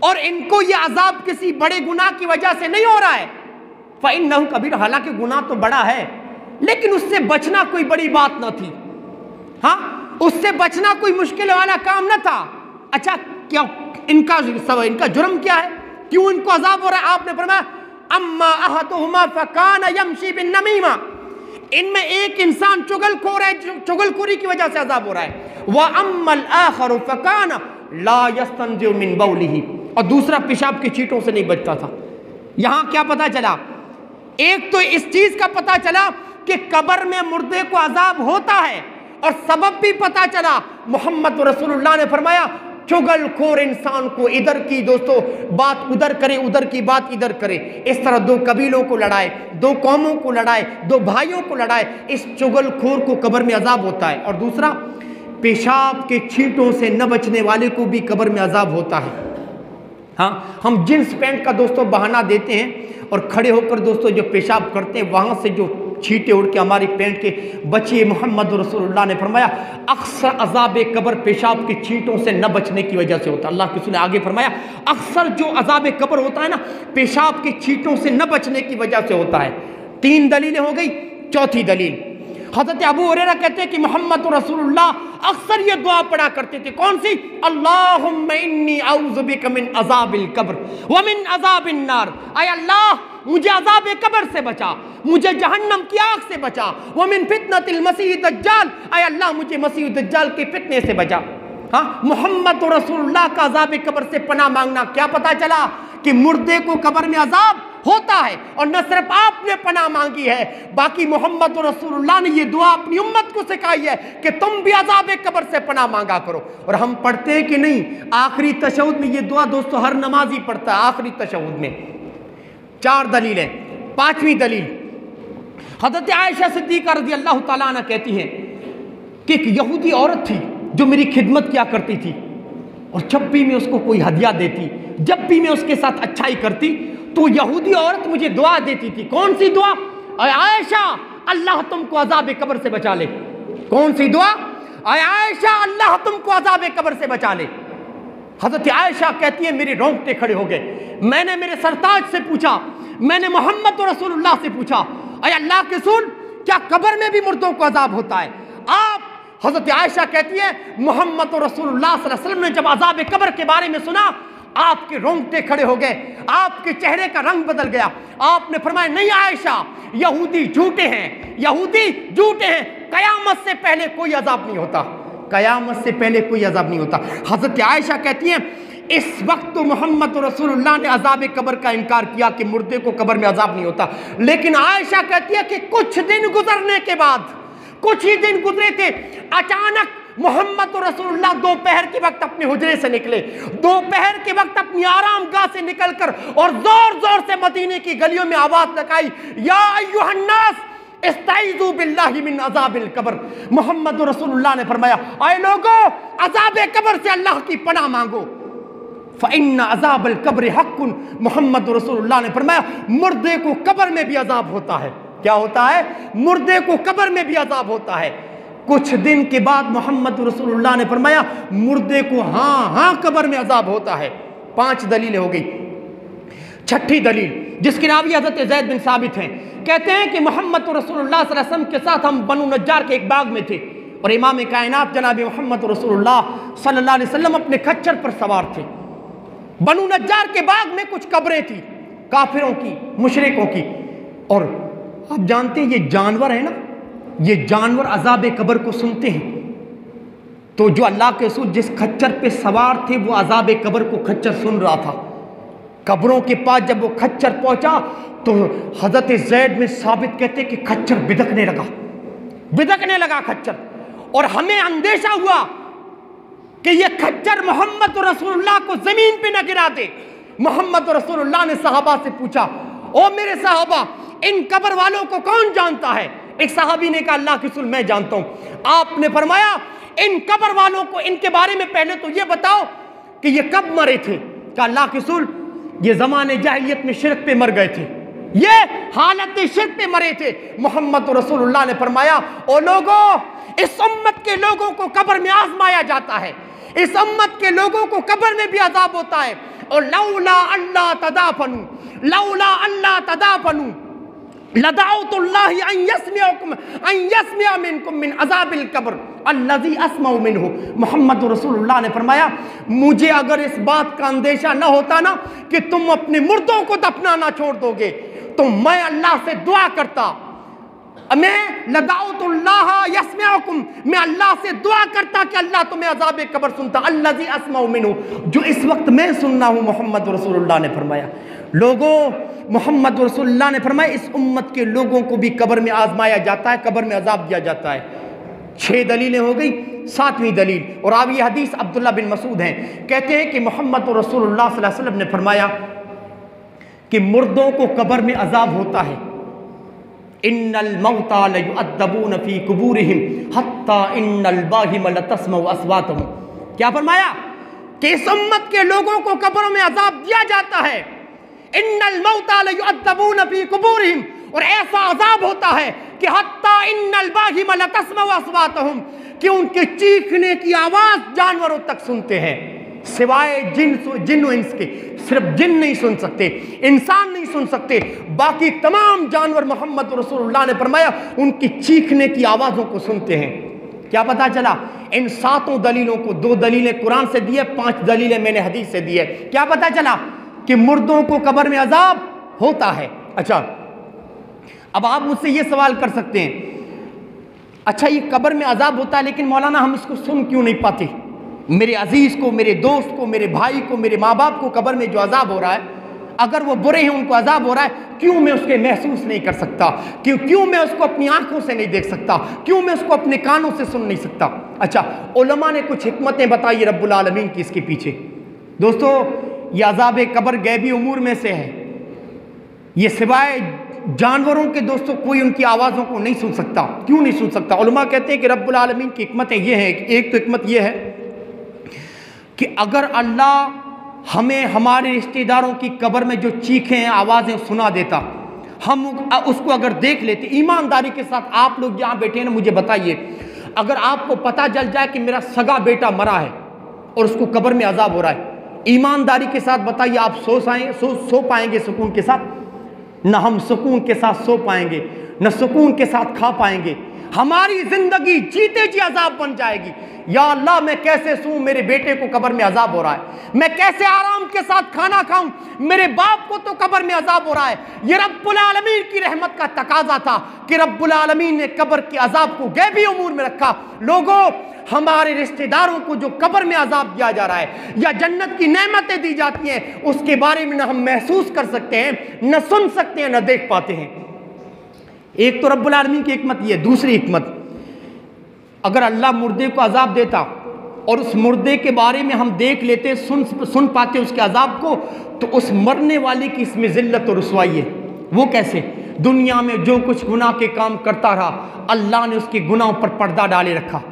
और इनको ये अजाब किसी बड़े गुनाह की वजह से नहीं हो रहा है। फ़इन्नहु कबीर, हालांकि गुनाह तो बड़ा है लेकिन उससे बचना कोई बड़ी बात ना थी। हाँ, उससे बचना कोई मुश्किल वाला काम ना था। अच्छा, क्या इनका जुर्म क्या है, क्यों इनको अजाब हो रहा है? आपने फरमाया अम्मा अहदुहुमा फकान यमशी बिन नमीमा, इनमें एक इंसान चुगलखोर है, चुगलखोरी की वजह से अजाब हो रहा है। व अम्मल आखरु फकान ला यस्तंजिउ मिन बौलिही, और दूसरा पेशाब की चींटों से नहीं बचता था। यहां क्या पता चला? एक तो इस चीज का पता चला कि कब्र में मुर्दे को अजाब होता है, और सबब भी पता चला। मोहम्मद रसूलुल्लाह ने फरमाया चुगलखोर इंसान को इधर की दोस्तों बात उधर करे, उधर की बात इधर करे, इस तरह 2 कबीलों को लड़ाए, 2 कौमों को लड़ाए, 2 भाइयों को लड़ाए, इस चुगलखोर को कब्र में अजाब होता है। और दूसरा, पेशाब के छींटों से न बचने वाले को भी कब्र में अजाब होता है। हाँ, हम जींस पैंट का दोस्तों बहाना देते हैं और खड़े होकर दोस्तों जो पेशाब करते हैं वहाँ से जो छींटे उड़ के हमारी पैंट के बचिए। मोहम्मद रसूलुल्लाह ने फरमाया अक्सर अजाब कब्र पेशाब के छींटों से न बचने की वजह से होता है। अल्लाह के रसूल ने आगे फरमाया अक्सर जो अजाब कब्र होता है ना, पेशाब के छींटों से न बचने की वजह से होता है। 3 दलीलें हो गई। चौथी दलील, हज़रत अबू हुरैरा कहते हैं कि मोहम्मद रसूलुल्लाह अक्सर ये दुआ पढ़ा करते थे। कौन सी? अल्लाहुम्मा इन्नी अऊज़ु बिका मिन अज़ाबिल कब्र व मिन अज़ाबिन नार, आय अल्लाह मुझे अज़ाब कब्र से बचा, मुझे जहन्नम की आग से बचा, व मिन फितनतिल मसीह दज्जाल, आय अल्लाह मुझे मसीह दज्जाल के फितने से बचा। हाँ, मोहम्मद रसूलुल्लाह का अज़ाब कब्र से पनाह मांगना। क्या पता चला कि मुर्दे को कब्र में अजाब होता है, और न सिर्फ आपने पनाह मांगी है, बाकी मोहम्मद रसूलुल्लाह ने ये दुआ अपनी उम्मत को सिखाई है कि तुम भी अजाब कब्र से पनाह मांगा करो। और हम पढ़ते हैं कि नहीं? आखिरी तशहुद में ये दुआ दोस्तों हर नमाजी पढ़ता है, आखिरी तशहुद में। 4 दलीलें। 5वीं दलील, हज़रत आयशा सिद्दीक़ा रज़ी अल्लाह ताला अन्हा कहती हैं कि एक यहूदी औरत थी जो मेरी खिदमत किया करती थी, और जब भी मैं उसको कोई हदिया देती, जब भी मैं उसके साथ अच्छाई करती, तो यहूदी औरत मुझे दुआ देती थी। कौन सी दुआ? आयशा अल्लाह तुमको अजाब कब्र से बचा ले। कौन सी दुआ? आयशा अल्लाह तुमको अजाब कब्र से बचा ले। हज़रत आयशा कहती है मेरे रोंगटे खड़े हो गए। मैंने मेरे सरताज से पूछा, मैंने मोहम्मद रसूलुल्लाह से पूछा, अय अल्लाह के रसूल क्या कब्र में भी मुर्दों को अजाब होता है? आप हज़रत आयशा कहती है मोहम्मद रसूलुल्लाह सल्लल्लाहु अलैहि वसल्लम ने जब अजाब कब्र के बारे में सुना, आपके रोंगटे खड़े हो गए, आपके चेहरे का रंग बदल गया। आपने फरमाया नहीं आयशा, यहूदी झूठे हैं, यहूदी झूठे हैं, कयामत से पहले कोई अजाब नहीं होता, कयामत से पहले कोई अजाब नहीं होता। हज़रत आयशा कहती हैं इस वक्त तो मोहम्मद रसूलुल्लाह ने अजाब कब्र का इनकार किया कि मुर्दे को कब्र में अजाब नहीं होता, लेकिन आयशा कहती है कि कुछ दिन गुजरने के बाद, कुछ ही दिन गुजरे थे, अचानक मोहम्मद रसूलुल्लाह दोपहर के वक्त अपने हुजरे से निकले, दोपहर के वक्त अपनी आरामगाह से निकलकर और जोर जोर से मदीने की गलियों में आवाज लगाई, या अय्युहन्नास इस्ताइज़ू बिल्लाहि मिन अज़ाबिल कब्र। मोहम्मद रसूलुल्लाह ने फरमाया आए लोगों, अज़ाब कब्र से अल्लाह की पनाह मांगो, फ़इन्ना अज़ाबल कब्र हक़्क़ुन। मोहम्मद रसूलुल्लाह ने फरमाया मुर्दे को कब्र में भी अजाब होता है। क्या होता है? मुर्दे को कब्र में भी अजाब होता है। कुछ दिन के बाद मोहम्मद रसूलुल्लाह ने फरमाया मुर्दे को हाँ कब्र में अजाब होता है। 5 दलीलें हो गई। 6ठी दलील जिसके रावी हज़रत ज़ैद बिन साबित हैं, कहते हैं कि मोहम्मद रसूलुल्लाह सल्लल्लाहु अलैहि वसल्लम के साथ हम बनु नज्जार के एक बाग में थे, और इमाम कायनात जनाब मोहम्मद रसूलुल्लाह सल्लल्लाहु अलैहि वसल्लम अपने खच्चर पर सवार थे। बनु नज्जार के बाग में कुछ कब्रें थी, काफिरों की, मुशरिकों की, और आप जानते हैं ये जानवर है ना, ये जानवर अजाब कब्र को सुनते हैं। तो जो अल्लाह के रसूल जिस खच्चर पे सवार थे वो अजाब कब्र को खच्चर सुन रहा था। कब्रों के पास जब वो खच्चर पहुंचा तो हज़रत ज़ैद में साबित कहते कि खच्चर बिदकने लगा खच्चर, और हमें अंदेशा हुआ कि ये खच्चर मोहम्मद रसूलुल्लाह को जमीन पे न गिरा दे। मोहम्मद रसूलुल्लाह ने सहाबा से पूछा, ओ मेरे सहाबा, इन कब्र वालों को कौन जानता है? एक सहाबी ने कहा अल्लाह के रसूल मैं जानता हूं। आपने फरमाया इन कब्र वालों को, इनके बारे में पहले तो ये बताओ कि ये कब मरे थे? कि अल्लाह के रसूल ये ज़माने जाहिलियत में शिरक पे मर गए थे, ये हालत शिरक पे मरे थे। मोहम्मद रसूलुल्लाह ने फरमाया, ओ लोगों, इस उम्मत के लोगों को कब्र में आजमाया जाता है, इस उम्मत के लोगों को कब्र में भी अजाब होता है। और लौला अल्लाह तदाफनु, लौला अल्लाह तदाफनु लदाउतुल्लाहि अन यस्मिअ मिनकुम मिन अजाबिल कब्र अल्लज़ी अस्मउ मिनहु। मोहम्मद रसूलुल्लाह ने फरमाया, मुझे अगर इस बात का अंदेशा न होता ना कि तुम अपने मुर्दों को दफनाना छोड़ दोगे, तो मैं अल्लाह से दुआ करता, मैं लदाउतुल्लाह यस्मिअकुम, मैं अल्लाह से दुआ करता कि अल्लाह तुम्हें अज़ाब कब्र सुनता, अल्लज़ी अस्मउ मिनहु, जो इस वक्त मैं सुनना हूँ। मोहम्मद रसूलुल्लाह ने फरमाया, लोगों, मोहम्मद रसूलुल्लाह ने फरमाया, इस उम्मत के लोगों को भी कब्र में आजमाया जाता है, कब्र में अजाब दिया जाता है। 6 दलीलें हो गई। 7वीं दलील, और अब ये हदीस अब्दुल्ला बिन मसूद हैं, कहते हैं कि मोहम्मद रसूलुल्लाह सल्लल्लाहु अलैहि वसल्लम ने फरमाया कि मुर्दों को कब्र में अजाब होता है। इन्नल मौता लयुअद्दबून फी कुबूरिहिम हत्ता इन्नल बाहिम लतस्मउ अस्वातहुम। क्या फरमाया कि इस उम्मत के लोगों को कब्रों में अजाब दिया जाता है। इन्नल मौता लयुअद्दबून फी कुबूरिहिम, और ऐसा अजाब होता है कि हत्ता इन्नल बाहिम लतस्मउ अस्वातहुम, कि उनके चीखने की आवाज जानवरों तक सुनते हैं, सिवाय जिन व इंस के। सिर्फ जिन नहीं सुन सकते, इंसान नहीं सुन सकते, बाकी तमाम जानवर मोहम्मद रसूलुल्लाह ने फरमाया उनकी चीखने की आवाज़ों को सुनते हैं। क्या पता चला? इन 7 दलीलों को 2 दलीलें कुरान से दी है, 5 दलीलें मैंने हदीस से दी है। क्या पता चला कि मुर्दों को कब्र में अजाब होता है। अच्छा, अब आप मुझसे ये सवाल कर सकते हैं, अच्छा ये कब्र में अजाब होता है, लेकिन मौलाना हम इसको सुन क्यों नहीं पाते? मेरे अजीज़ को, मेरे दोस्त को, मेरे भाई को, मेरे माँ बाप को कब्र में जो अजाब हो रहा है, अगर वो बुरे हैं, उनको अजाब हो रहा है, क्यों मैं उसके महसूस नहीं कर सकता? क्यों मैं उसको अपनी आंखों से नहीं देख सकता? क्यों मैं उसको अपने कानों से सुन नहीं सकता? अच्छा, उलमा ने कुछ हिकमतें बताई रब्बुल आलमीन की इसके पीछे। दोस्तों, ये अजाब कब्र गैबी उमूर में से है, ये सिवाय जानवरों के दोस्तों कोई उनकी आवाज़ों को नहीं सुन सकता। क्यों नहीं सुन सकता? उलमा कहते हैं कि रब्बुल आलमीन की हिकमतें ये हैं। एक तो हिकमत ये है कि अगर अल्लाह हमें हमारे रिश्तेदारों की कब्र में जो चीखें आवाज़ें सुना देता, हम उसको अगर देख लेते, ईमानदारी के साथ आप लोग यहाँ बैठे हैं ना, मुझे बताइए, अगर आपको पता चल जाए कि मेरा सगा बेटा मरा है और उसको कब्र में अजाब हो रहा है, ईमानदारी के साथ बताइए, आप सो पाएंगे सुकून के साथ? न हम सुकून के साथ सो पाएंगे, न सुकून के साथ खा पाएंगे। हमारी जिंदगी जीते जी अजाब बन जाएगी। या अल्लाह, मैं कैसे सोऊं, मेरे बेटे को कब्र में अजाब हो रहा है, मैं कैसे आराम के साथ खाना खाऊं, मेरे बाप को तो कब्र में अजाब हो रहा है। ये रब्बुल आलमीन की रहमत का तकाजा था कि रब्बुल आलमीन ने कब्र के अजाब को गैबी उमूर में रखा। लोगों, हमारे रिश्तेदारों को जो कब्र में अजाब दिया जा रहा है या जन्नत की नेमतें दी जाती हैं, उसके बारे में न हम महसूस कर सकते हैं, न सुन सकते हैं, न देख पाते हैं। एक तो रब्बुल आलमीन की हिकमत ये। दूसरी हिकमत, अगर अल्लाह मुर्दे को अजाब देता और उस मुर्दे के बारे में हम देख लेते, सुन पाते उसके अजाब को, तो उस मरने वाले की इसमें जिल्लत और रुसवाई है। वो कैसे? दुनिया में जो कुछ गुनाह के काम करता रहा, अल्लाह ने उसके गुनाहों पर पर्दा डाले रखा।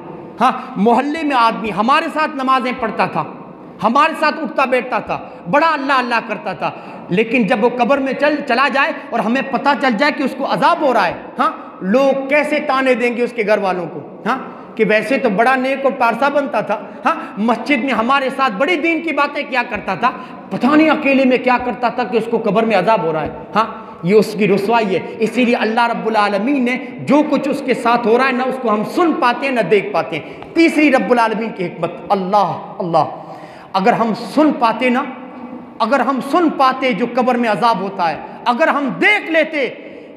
हाँ, मोहल्ले में आदमी हमारे साथ नमाजें पढ़ता था, हमारे साथ उठता बैठता था, बड़ा अल्लाह अल्लाह करता था, लेकिन जब वो कब्र में चला जाए और हमें पता चल जाए कि उसको अजाब हो रहा है, हाँ, लोग कैसे ताने देंगे उसके घर वालों को, हाँ, कि वैसे तो बड़ा नेक और पारसा बनता था, हाँ, मस्जिद में हमारे साथ बड़ी दीन की बातें क्या करता था, पता नहीं अकेले में क्या करता था कि उसको कब्र में अजाब हो रहा है। हाँ, ये उसकी रुसवाई है। इसीलिए अल्लाह रब्बुल आलमीन ने जो कुछ उसके साथ हो रहा है ना, उसको हम सुन पाते हैं, ना देख पाते हैं। तीसरी रब्बुल आलमीन की हिकमत, अल्लाह अल्लाह, अगर हम सुन पाते ना, अगर हम सुन पाते जो कब्र में अजाब होता है, अगर हम देख लेते,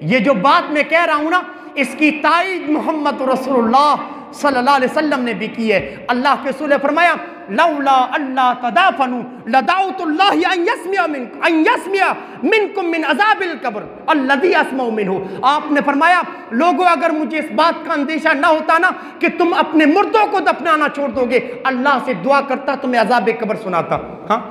ये जो बात मैं कह रहा हूँ ना, इसकी ताईद मोहम्मद रसूलुल्लाह सल्लल्लाहु अलैहि वसल्लम ने भी की है। अल्लाह के रसूल ने फरमाया, लौला अल्लाह तदाफनु लदाउतुल्लाहि अन यस्मिया मिनकुम मिन अजाबिल कब्र अल्लज़ी अस्मउ मिनहु। आपने फरमाया, लोगों, अगर मुझे इस बात का अंदेशा ना होता ना कि तुम अपने मुर्दों को दफनाना छोड़ दोगे, अल्लाह से दुआ करता तुम्हें अजाब कब्र सुनाता। हाँ,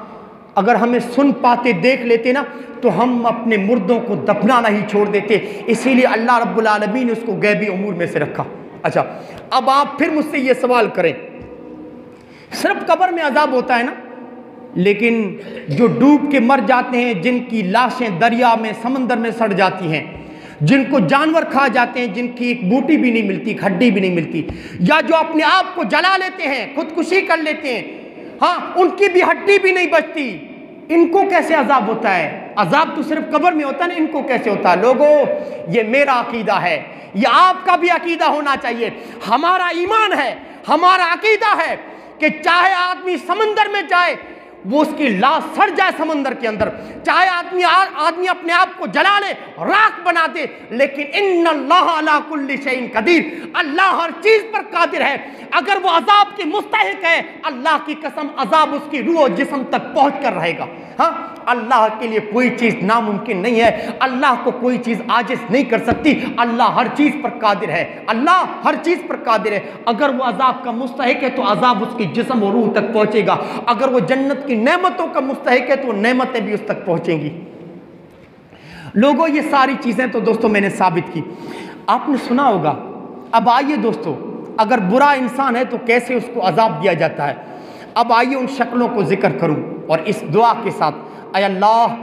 अगर हमें सुन पाते, देख लेते ना, तो हम अपने मुर्दों को दफनाना ही छोड़ देते। इसीलिए अल्लाह रब्बुल आलमीन ने उसको गैबी उमूर में से रखा। अच्छा, अब आप फिर मुझसे ये सवाल करें, सिर्फ कब्र में अजाब होता है ना? लेकिन जो डूब के मर जाते हैं, जिनकी लाशें दरिया में समंदर में सड़ जाती हैं, जिनको जानवर खा जाते हैं, जिनकी एक बूटी भी नहीं मिलती, हड्डी भी नहीं मिलती, या जो अपने आप को जला लेते हैं, खुदकुशी कर लेते हैं, हाँ, उनकी भी हड्डी भी नहीं बचती, इनको कैसे अजाब होता है? अजाब तो सिर्फ कब्र में होता है ना, इनको कैसे होता है? लोगों, ये मेरा अकीदा है, ये आपका भी अकीदा होना चाहिए। हमारा ईमान है, हमारा अकीदा है कि चाहे आदमी समंदर में जाए, वो उसकी लाश सड़ जाए समंदर के अंदर, चाहे आदमी अपने आप को जला ले, राख बना दे, लेकिन इन्नल्लाह अला कुल्ली शैइन कदीर, अल्लाह हर चीज पर कादिर है। अगर वो अजाब की मुस्तहिक है, अल्लाह की कसम अजाब उसकी रूह और जिस्म तक पहुंच कर रहेगा। हाँ, अल्लाह के लिए कोई चीज नामुमकिन नहीं है, अल्लाह को कोई चीज आजिज नहीं कर सकती, अल्लाह हर चीज पर कादिर है, अल्लाह हर चीज पर कादिर है। अगर वो अजाब का मुस्तहिक है तो अजाब उसकी जिस्म और रूह तक पहुंचेगा, अगर वो जन्नत की नेमतों का मुस्तहिक है तो नेमतें भी उस तक पहुंचेंगी। लोगों, ये सारी चीजें तो दोस्तों मैंने साबित की, आपने सुना होगा। अब आइए दोस्तों, अगर बुरा इंसान है तो कैसे उसको अजाब दिया जाता है, अब आइए उन शक्लों को जिक्र करूं और इस दुआ के साथ, ऐ अल्लाह,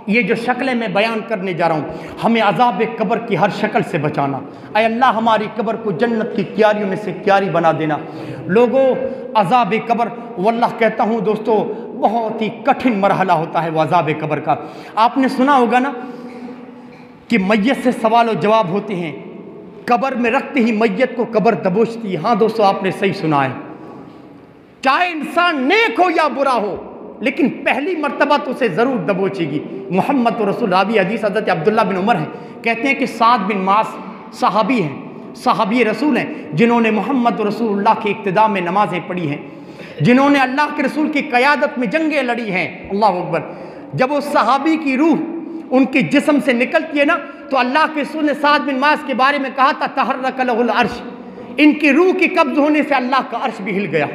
ये जो शक्लें मैं बयान करने जा रहा हूँ, हमें अजाब कब्र की हर शक्ल से बचाना। ऐ अल्लाह, हमारी कब्र को जन्नत की क्यारियों में से क्यारी बना देना। लोगों, अजाब कब्र, वल्लाह कहता हूँ दोस्तों, बहुत ही कठिन मरहला होता है वो अजाब कब्र का। आपने सुना होगा ना कि मैयत से सवाल और जवाब होते हैं, कब्र में रखते ही मैयत को कब्र दबोचती है। हाँ दोस्तों, आपने सही सुना है। चाहे इंसान नेक हो या बुरा हो, लेकिन पहली मर्तबा तो उसे ज़रूर दबोचेगी। मोहम्मद रसूल, रावी हदीस हज़रत अब्दुल्ला बिन उमर है, कहते हैं कि साद बिन मास सहाबी हैं, सहाबी रसूल हैं, जिन्होंने मोहम्मद रसूलुल्लाह की इक्तिदा में नमाजें पढ़ी हैं, जिन्होंने अल्लाह के रसूल की क़यादत में जंगें लड़ी हैं। अल्लाह अकबर। जब उस सहाबी की रूह उनके जिस्म से निकलती है ना, तो अल्लाह के रसूल ने साद बिन मास के बारे में कहा था, तहर्रक लहुल अर्श, इनकी रूह के कब्ज़ होने से अल्लाह का अर्श भी हिल गया।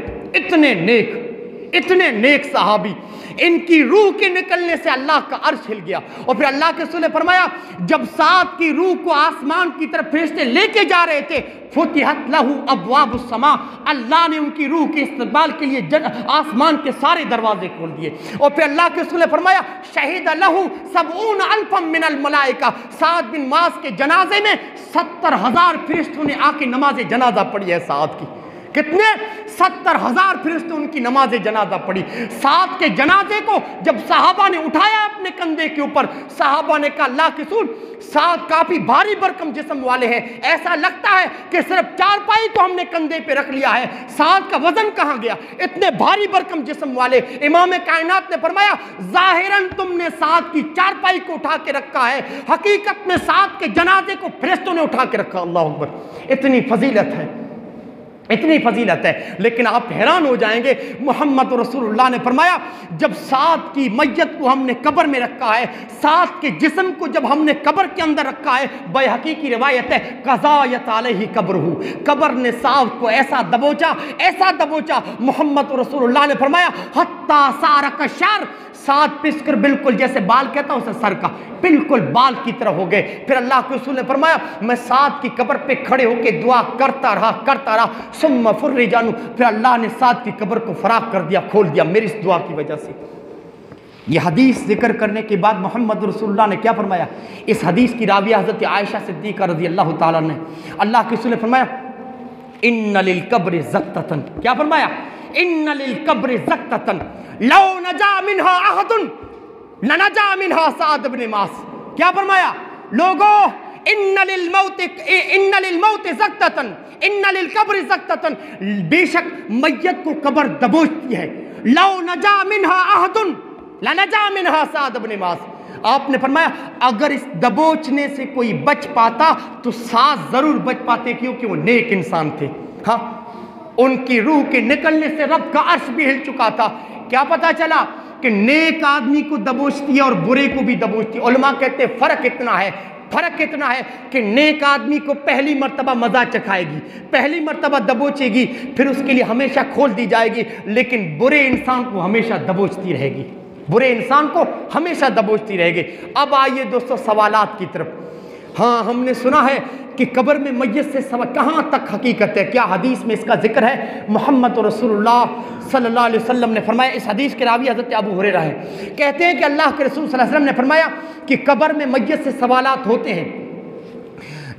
इतने नेक सहाबी, इनकी रूह के निकलने से अल्लाह का अर्श हिल गया। और फिर अल्लाह के रसूल ने फरमाया, जब साद की रूह को आसमान की तरफ फरिश्ते लेके जा रहे थे, फुतिहत लहू अब्वाबुस समा, अल्लाह ने उनकी रूह के इस्तकबाल के लिए आसमान के सारे दरवाजे खोल दिए। और फिर अल्लाह के रसूल ने फरमाया, शहीद लहू सबऊन अल्फम मिनल मलाइका, साद बिन मास के जनाजे में 70,000 फरिश्तों ने आके नमाज जनाजा पढ़ी है साद की। कितने? 70,000 फरिश्ते उनकी नमाज जनाजा पढ़ी। साद के जनाजे को जब साहबा ने उठाया अपने कंधे के ऊपर, साहबा ने कहा, अल्लाह के रसूल, साद काफी भारी भरकम जिस्म वाले हैं, ऐसा लगता है कि सिर्फ चारपाई को हमने कंधे पे रख लिया है, साद का वजन कहाँ गया? इतने भारी भरकम जिस्म वाले। इमाम कायनात ने फरमाया, जाहिरन तुमने साद की चारपाई को उठा के रखा है, हकीकत में साद के जनाजे को फरिश्तों ने उठा के रखा। अल्लाह अकबर। इतनी फजीलत है, इतनी फजीलत है। लेकिन आप हैरान हो जाएंगे, मोहम्मद रसूलुल्लाह ने फरमाया, जब साद की मैयत को हमने कब्र में रखा है, साद के जिस्म को जब हमने कब्र के अंदर रखा है, बैहकी की रिवायत है, क़ज़ायत अलैहि कब्रुहु, कब्र ने साद को ऐसा दबोचा, मोहम्मद रसूलुल्लाह ने फरमाया, हत्ता सारक शर, साद पिसकर बिल्कुल जैसे बाल कहता हूं, सर का बिल्कुल बाल की तरह हो गए। फिर अल्लाह के रसूल ने फरमाया, मैं साद की कब्र पे खड़े होकर दुआ करता रहा, सुम्मा फुर्रिजानु, फिर अल्लाह ने साद की कब्र को फराग कर दिया, खोल दिया मेरी इस दुआ की वजह से। ये हदीस जिक्र करने के बाद मोहम्मद रसूलुल्लाह ने क्या फरमाया? इस हदीस की राविया हज़रत आयशा सिद्दीक़ा रज़ियल्लाहु ताला ने, अल्लाह के रसूल ने फरमाया, इन्ना लिल कब्रि ज़क़्ततन, क्या फरमाया? इन्ना लिल कब्रि ज़क़्ततन लौ नजा मिन्हा अहदुन लनजा मिन्हा साद बिन मास। क्या फरमाया? लोगों, इन्ना लिल मौत ज़क़्ततन, इन्ना लिल कब्रि ज़क़्ततन, बेशक मैयत को कब्र दबोचती है। लौ नजा मिन्हा अहदुन लनजा मिन्हा साद बिन मास। आपने फरमाया, अगर इस दबोचने से कोई बच पाता तो साद जरूर बच पाते, क्योंकि वो नेक इंसान थे। हाँ, उनकी रूह के निकलने से रब का अर्श भी हिल चुका था। क्या पता चला कि नेक आदमी को दबोचती है और बुरे को भी दबोचती है। उलमा कहते हैं फर्क इतना है कि नेक आदमी को पहली मर्तबा मजा चखाएगी, पहली मर्तबा दबोचेगी, फिर उसके लिए हमेशा खोल दी जाएगी, लेकिन बुरे इंसान को हमेशा दबोचती रहेगी, अब आइए दोस्तों सवालात की तरफ। हाँ, हमने सुना है कि कब्र में मैयत से सवाल कहाँ तक हकीकत है, क्या हदीस में इसका जिक्र है। मोहम्मद रसूलुल्लाह सल्लल्लाहु अलैहि वसल्लम ने फरमाया, इस हदीस के रावी हज़रत अबू हुरैरा है, कहते हैं कि अल्लाह के रसूल सल्लल्लाहु अलैहि वसल्लम ने फरमाया कि कब्र में मैयत से सवालात होते हैं।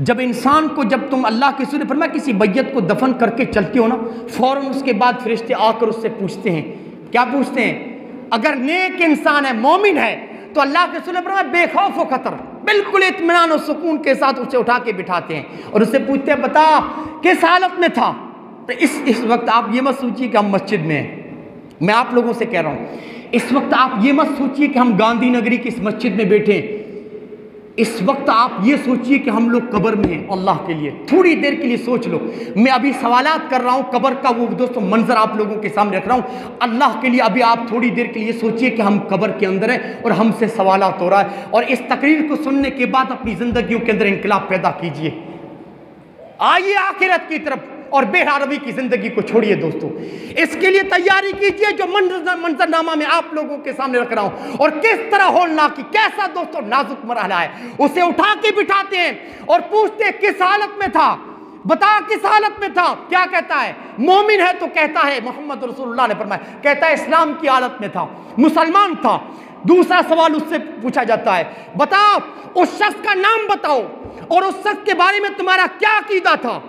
जब इंसान को, जब तुम अल्लाह के रसूल ने फरमाया किसी मैयत को दफन करके चलते हो ना, फ़ौरन उसके बाद फरिश्ते आकर उससे पूछते हैं, क्या पूछते हैं? अगर नेक इंसान है, मोमिन है, तो अल्लाह के रसूल ने फरमाया बेखौफ व खतर, बिल्कुल इत्मीनान और सुकून के साथ उसे उठा के बिठाते हैं और उससे पूछते हैं बता किस हालत में था। तो इस वक्त आप ये मत सोचिए कि हम मस्जिद में हैं, मैं आप लोगों से कह रहा हूँ, इस वक्त आप ये मत सोचिए कि हम गांधीनगरी की इस मस्जिद में बैठे हैं। इस वक्त आप ये सोचिए कि हम लोग कब्र में हैं। अल्लाह के लिए थोड़ी देर के लिए सोच लो। मैं अभी सवालात कर रहा हूँ, कब्र का वो दोस्तों मंजर आप लोगों के सामने रख रहा हूँ। अल्लाह के लिए अभी आप थोड़ी देर के लिए सोचिए कि हम कब्र के अंदर हैं और हमसे सवालात हो रहा है, और इस तकरीर को सुनने के बाद अपनी ज़िंदगियों के अंदर इनकलाब पैदा कीजिए। आइए आखिरत की तरफ और बेहरवी की जिंदगी को छोड़िए दोस्तों। इसके लिए तैयारी कीजिए जो मंजरनामा में आप लोगों के सामने रख रहा हूं, और किस तरह होलनाक की, कैसा दोस्तों नाजुक मरहला है। उसे उठा के बिठाते हैं और पूछते हैं किस हालत में था, बता किस हालत में था। क्या कहता है? मोमिन है तो कहता है, मोहम्मद रसूलुल्लाह ने फरमाया, कहता है इस्लाम की हालत में था, मुसलमान था। दूसरा सवाल उससे पूछा जाता है, बताओ उस शख्स का नाम बताओ और उस शख्स के बारे में तुम्हारा क्या अकीदा था,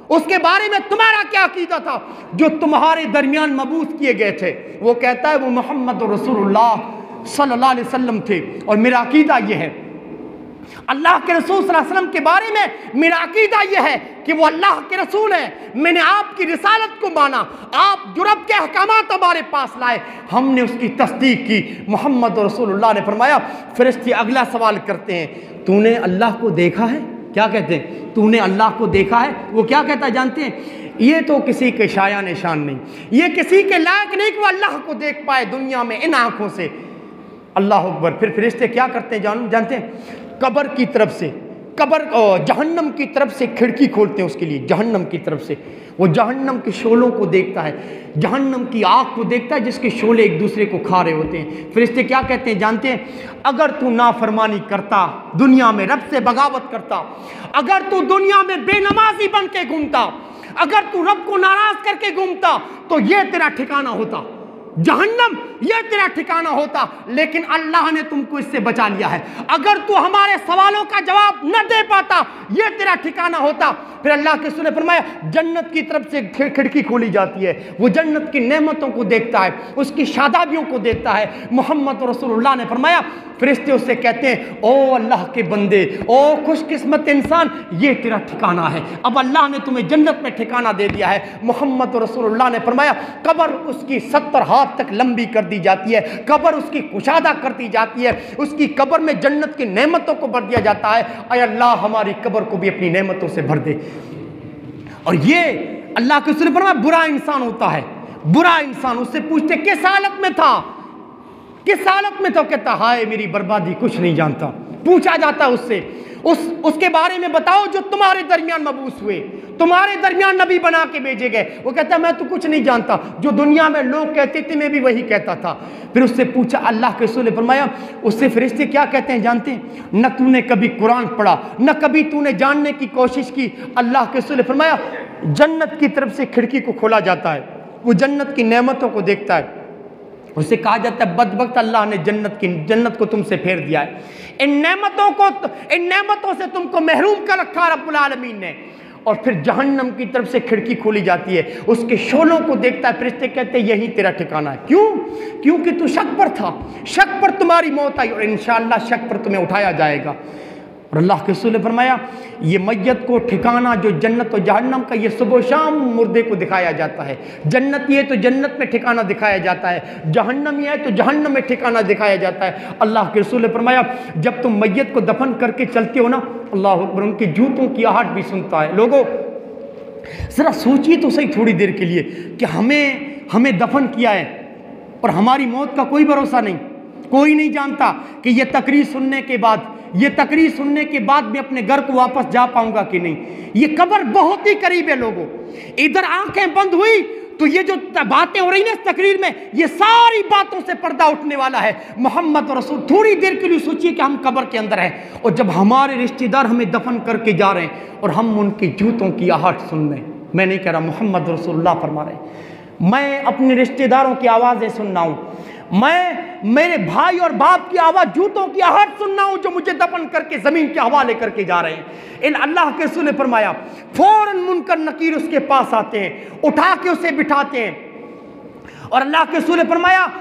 उसके बारे में तुम्हारा क्या अकीदा था जो तुम्हारे दरमियान मबूस किए गए थे। वो कहता है वो मोहम्मद रसूलुल्लाह सल्लल्लाहु अलैहि वसल्लम थे और मेरा अकीदा ये है, अल्लाह के रसूल सल्लल्लाहु अलैहि वसल्लम के बारे में मेरा अकीदा ये है कि वो अल्लाह के रसूल हैं। मैंने आपकी रिसालत को माना, आप जो रब के अहकामात हमारे पास लाए हमने उसकी तस्दीक की। मोहम्मद रसूलुल्लाह ने फरमाया, फरिश्ते अगला सवाल करते हैं, तूने अल्लाह को देखा है? क्या कहते हैं? तूने अल्लाह को देखा है? वो क्या कहता है जानते हैं? ये तो किसी के शाया निशान नहीं, ये किसी के लायक नहीं कि वो अल्लाह को देख पाए दुनिया में इन आंखों से। अल्लाह अकबर। फिर फरिश्ते क्या करते हैं जानते हैं? कब्र की तरफ से, कब्र जहन्नम की तरफ से खिड़की खोलते हैं उसके लिए, जहन्नम की तरफ से। वो जहन्नम के शोलों को देखता है, जहन्नम की आग को देखता है जिसके शोले एक दूसरे को खा रहे होते हैं। फरिश्ते क्या कहते हैं जानते हैं? अगर तू नाफरमानी करता, दुनिया में रब से बगावत करता, अगर तू दुनिया में बेनमाजी बन के घूमता, अगर तू रब को नाराज करके घूमता, तो ये तेरा ठिकाना होता, जहन्नम ये तेरा ठिकाना होता। लेकिन अल्लाह ने तुमको इससे बचा लिया है। अगर तू हमारे सवालों का जवाब न दे पाता, ये तेरा ठिकाना होता। फिर अल्लाह के रसूल ने फरमाया, जन्नत की तरफ से खिड़की खोली जाती है, वो जन्नत की नेमतों को देखता है, उसकी शादाबियों को देखता है। मोहम्मद रसूलुल्लाह ने फरमाया, फरिश्ते उससे कहते हैं, ओ अल्लाह के बंदे, ओ खुशकिस्मत इंसान, ये तेरा ठिकाना है। अब अल्लाह ने तुम्हें जन्नत में ठिकाना दे दिया है। मोहम्मद रसूलुल्लाह ने फरमाया, कब्र उसकी 70 हाथ तक लंबी कर दी जाती है, कब्र उसकी कुशादा कर दी जाती है, उसकी कब्र में जन्नत की नेमतों को भर दिया जाता है। अय अल्लाह हमारी कब्र को भी अपनी नेमतों से भर दे। और ये अल्लाह के रसूल ने फरमाया, बुरा इंसान होता है, बुरा इंसान। उससे पूछते किस हालत में था, किस हालत में था? कहता हाय मेरी बर्बादी, कुछ नहीं जानता। पूछा जाता है उससे, उसके बारे में बताओ जो तुम्हारे दरमियान मबूस हुए, तुम्हारे दरमियान नबी बना के भेजे गए। वो कहता है मैं तो कुछ नहीं जानता, जो दुनिया में लोग कहते थे मैं भी वही कहता था। फिर उससे पूछा, अल्लाह के रसूल ने फरमाया, उससे फरिश्ते क्या कहते हैं जानते हैं? न तूने कभी कुरान पढ़ा, न कभी तूने जानने की कोशिश की। अल्लाह के रसूल ने फरमाया, जन्नत की तरफ से खिड़की को खोला जाता है, वो जन्नत की नेमतों को देखता है। उससे कहा जाता है, बदबख्त अल्लाह ने जन्नत को तुमसे फेर दिया है, इन नेमतों से तुमको महरूम कर रखा रब्बुल आलमीन ने। और फिर जहन्नम की तरफ से खिड़की खोली जाती है, उसके शोलों को देखता है। फरिश्ते कहते हैं यही तेरा ठिकाना है। क्यों? क्योंकि तू शक पर था, शक पर तुम्हारी मौत आई और इंशाअल्लाह शक पर तुम्हें उठाया जाएगा। और अल्लाह के रसूल ने फरमाया, ये मैयत को ठिकाना जो जन्नत और जहन्नम का, ये सुबह शाम मुर्दे को दिखाया जाता है। जन्नत ये तो जन्नत में ठिकाना दिखाया जाता है, जहन्नम ये है तो जहन्नम में ठिकाना दिखाया जाता है। अल्लाह के रसूल ने फरमाया, जब तुम मैयत को दफन करके चलते हो ना, अल्लाह अकबर, उनके जूतों की आहट भी सुनता है। लोगों ज़रा सोचिए तो सही थोड़ी देर के लिए कि हमें दफन किया है और हमारी मौत का कोई भरोसा नहीं, कोई नहीं जानता कि ये तकरीर सुनने के बाद मैं अपने घर को वापस जा पाऊंगा कि नहीं। ये कब्र बहुत ही करीब है लोगों। इधर आंखें बंद हुई तो ये जो बातें हो रही ना इस तकरीर में, ये सारी बातों से पर्दा उठने वाला है। मोहम्मद और रसूल, थोड़ी देर के लिए सोचिए कि हम कब्र के अंदर हैं और जब हमारे रिश्तेदार हमें दफन करके जा रहे हैं और हम उनके जूतों की आहट सुन रहे हैं। मैं नहीं कह रहा, मोहम्मद रसूलुल्लाह फरमा रहे हैं, मैं अपने रिश्तेदारों की आवाज़ें सुनना हूँ, मैं मेरे भाई और बाप की आवाज़, जूतों की आहट सुनना हूँ जो मुझे दफन करके ज़मीन के हवाले करके जा रहे हैं। इन अल्लाह के रसूल ने फरमाया फौरन मुनकर नकीर उसके पास आते हैं, उठा के उसे बिठाते हैं और अल्लाह के रसूल ने फरमाया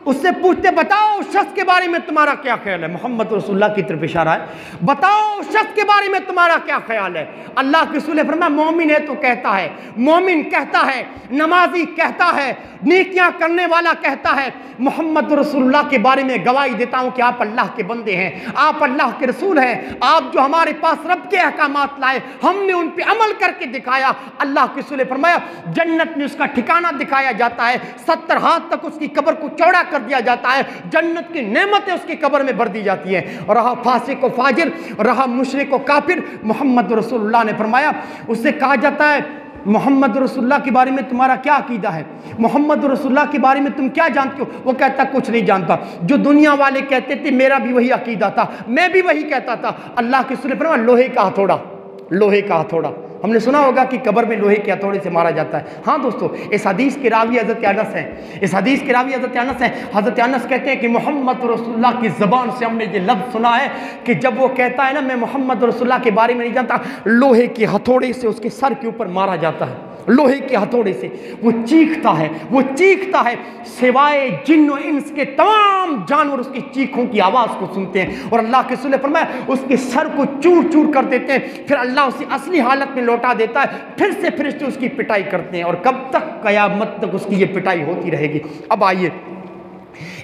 उससे पूछते, बताओ उस शख्स के बारे में तुम्हारा क्या ख्याल है। मोहम्मद रसूलुल्लाह की तरफ इशारा है, बताओ उस शख्स के बारे में तुम्हारा क्या ख्याल है। अल्लाह के रसूल ने फरमाया मोमिन है तो कहता है, मोमिन कहता है, नमाजी कहता है, नेकियां करने वाला कहता है। मोहम्मद रसूलुल्लाह के बारे में गवाही देता हूं कि आप अल्लाह के बंदे हैं, आप अल्लाह के रसूल हैं, आप जो हमारे पास रब के अहकामात लाए हमने उन पे अमल करके दिखाया। अल्लाह के रसूल ने फरमाया जन्नत में उसका ठिकाना दिखाया जाता है, 70 हाथ तक उसकी कब्र को चौड़ा कर दिया जाता है, जन्नत की नेमतें उसकी कब्र में भर दी जाती हैं। और रहा फासिक व फाजिर, रहा मुशरिक व काफिर, मोहम्मद रसूलुल्लाह ने फरमाया उससे कहा जाता है मोहम्मद रसूलुल्लाह के बारे में तुम्हारा क्या अकीदा है, मोहम्मद रसूलुल्लाह के बारे में तुम क्या जानते हो। वो कहता कुछ नहीं जानता। जो दुनिया वाले कहते थे मेरा भी वही अकीदा था, मैं भी वही कहता था। अल्लाह के रसूल ने फरमाया लोहे का हथौड़ा, लोहे का हथौड़ा। हमने सुना होगा कि कब्र में लोहे के हथौड़े से मारा जाता है। हाँ दोस्तों, इस हदीस के रावी हज़रत अनस हैं, इस हदीस के रावी हज़रत अनस हैं। हज़रत अनस कहते हैं कि मोहम्मद रसूलुल्लाह की ज़बान से हमने ये लफ्ज़ सुना है कि जब वो कहता है ना मैं मोहम्मद रसूलुल्लाह के बारे में नहीं जानता, लोहे के हथौड़े से उसके सर के ऊपर मारा जाता है, लोहे के हथौड़े से। वो चीखता है, वो चीखता है, सिवाय जिन्न और इंस के तमाम जानवर उसकी चीखों की आवाज़ को सुनते हैं। और अल्लाह के रसूल ने फरमाया उसके सर को चूर चूर कर देते हैं, फिर अल्लाह उसे असली हालत में लौटा देता है, फिर से फरिश्ते उसकी पिटाई करते हैं और कब तक, कयामत तक उसकी ये पिटाई होती रहेगी। अब आइए,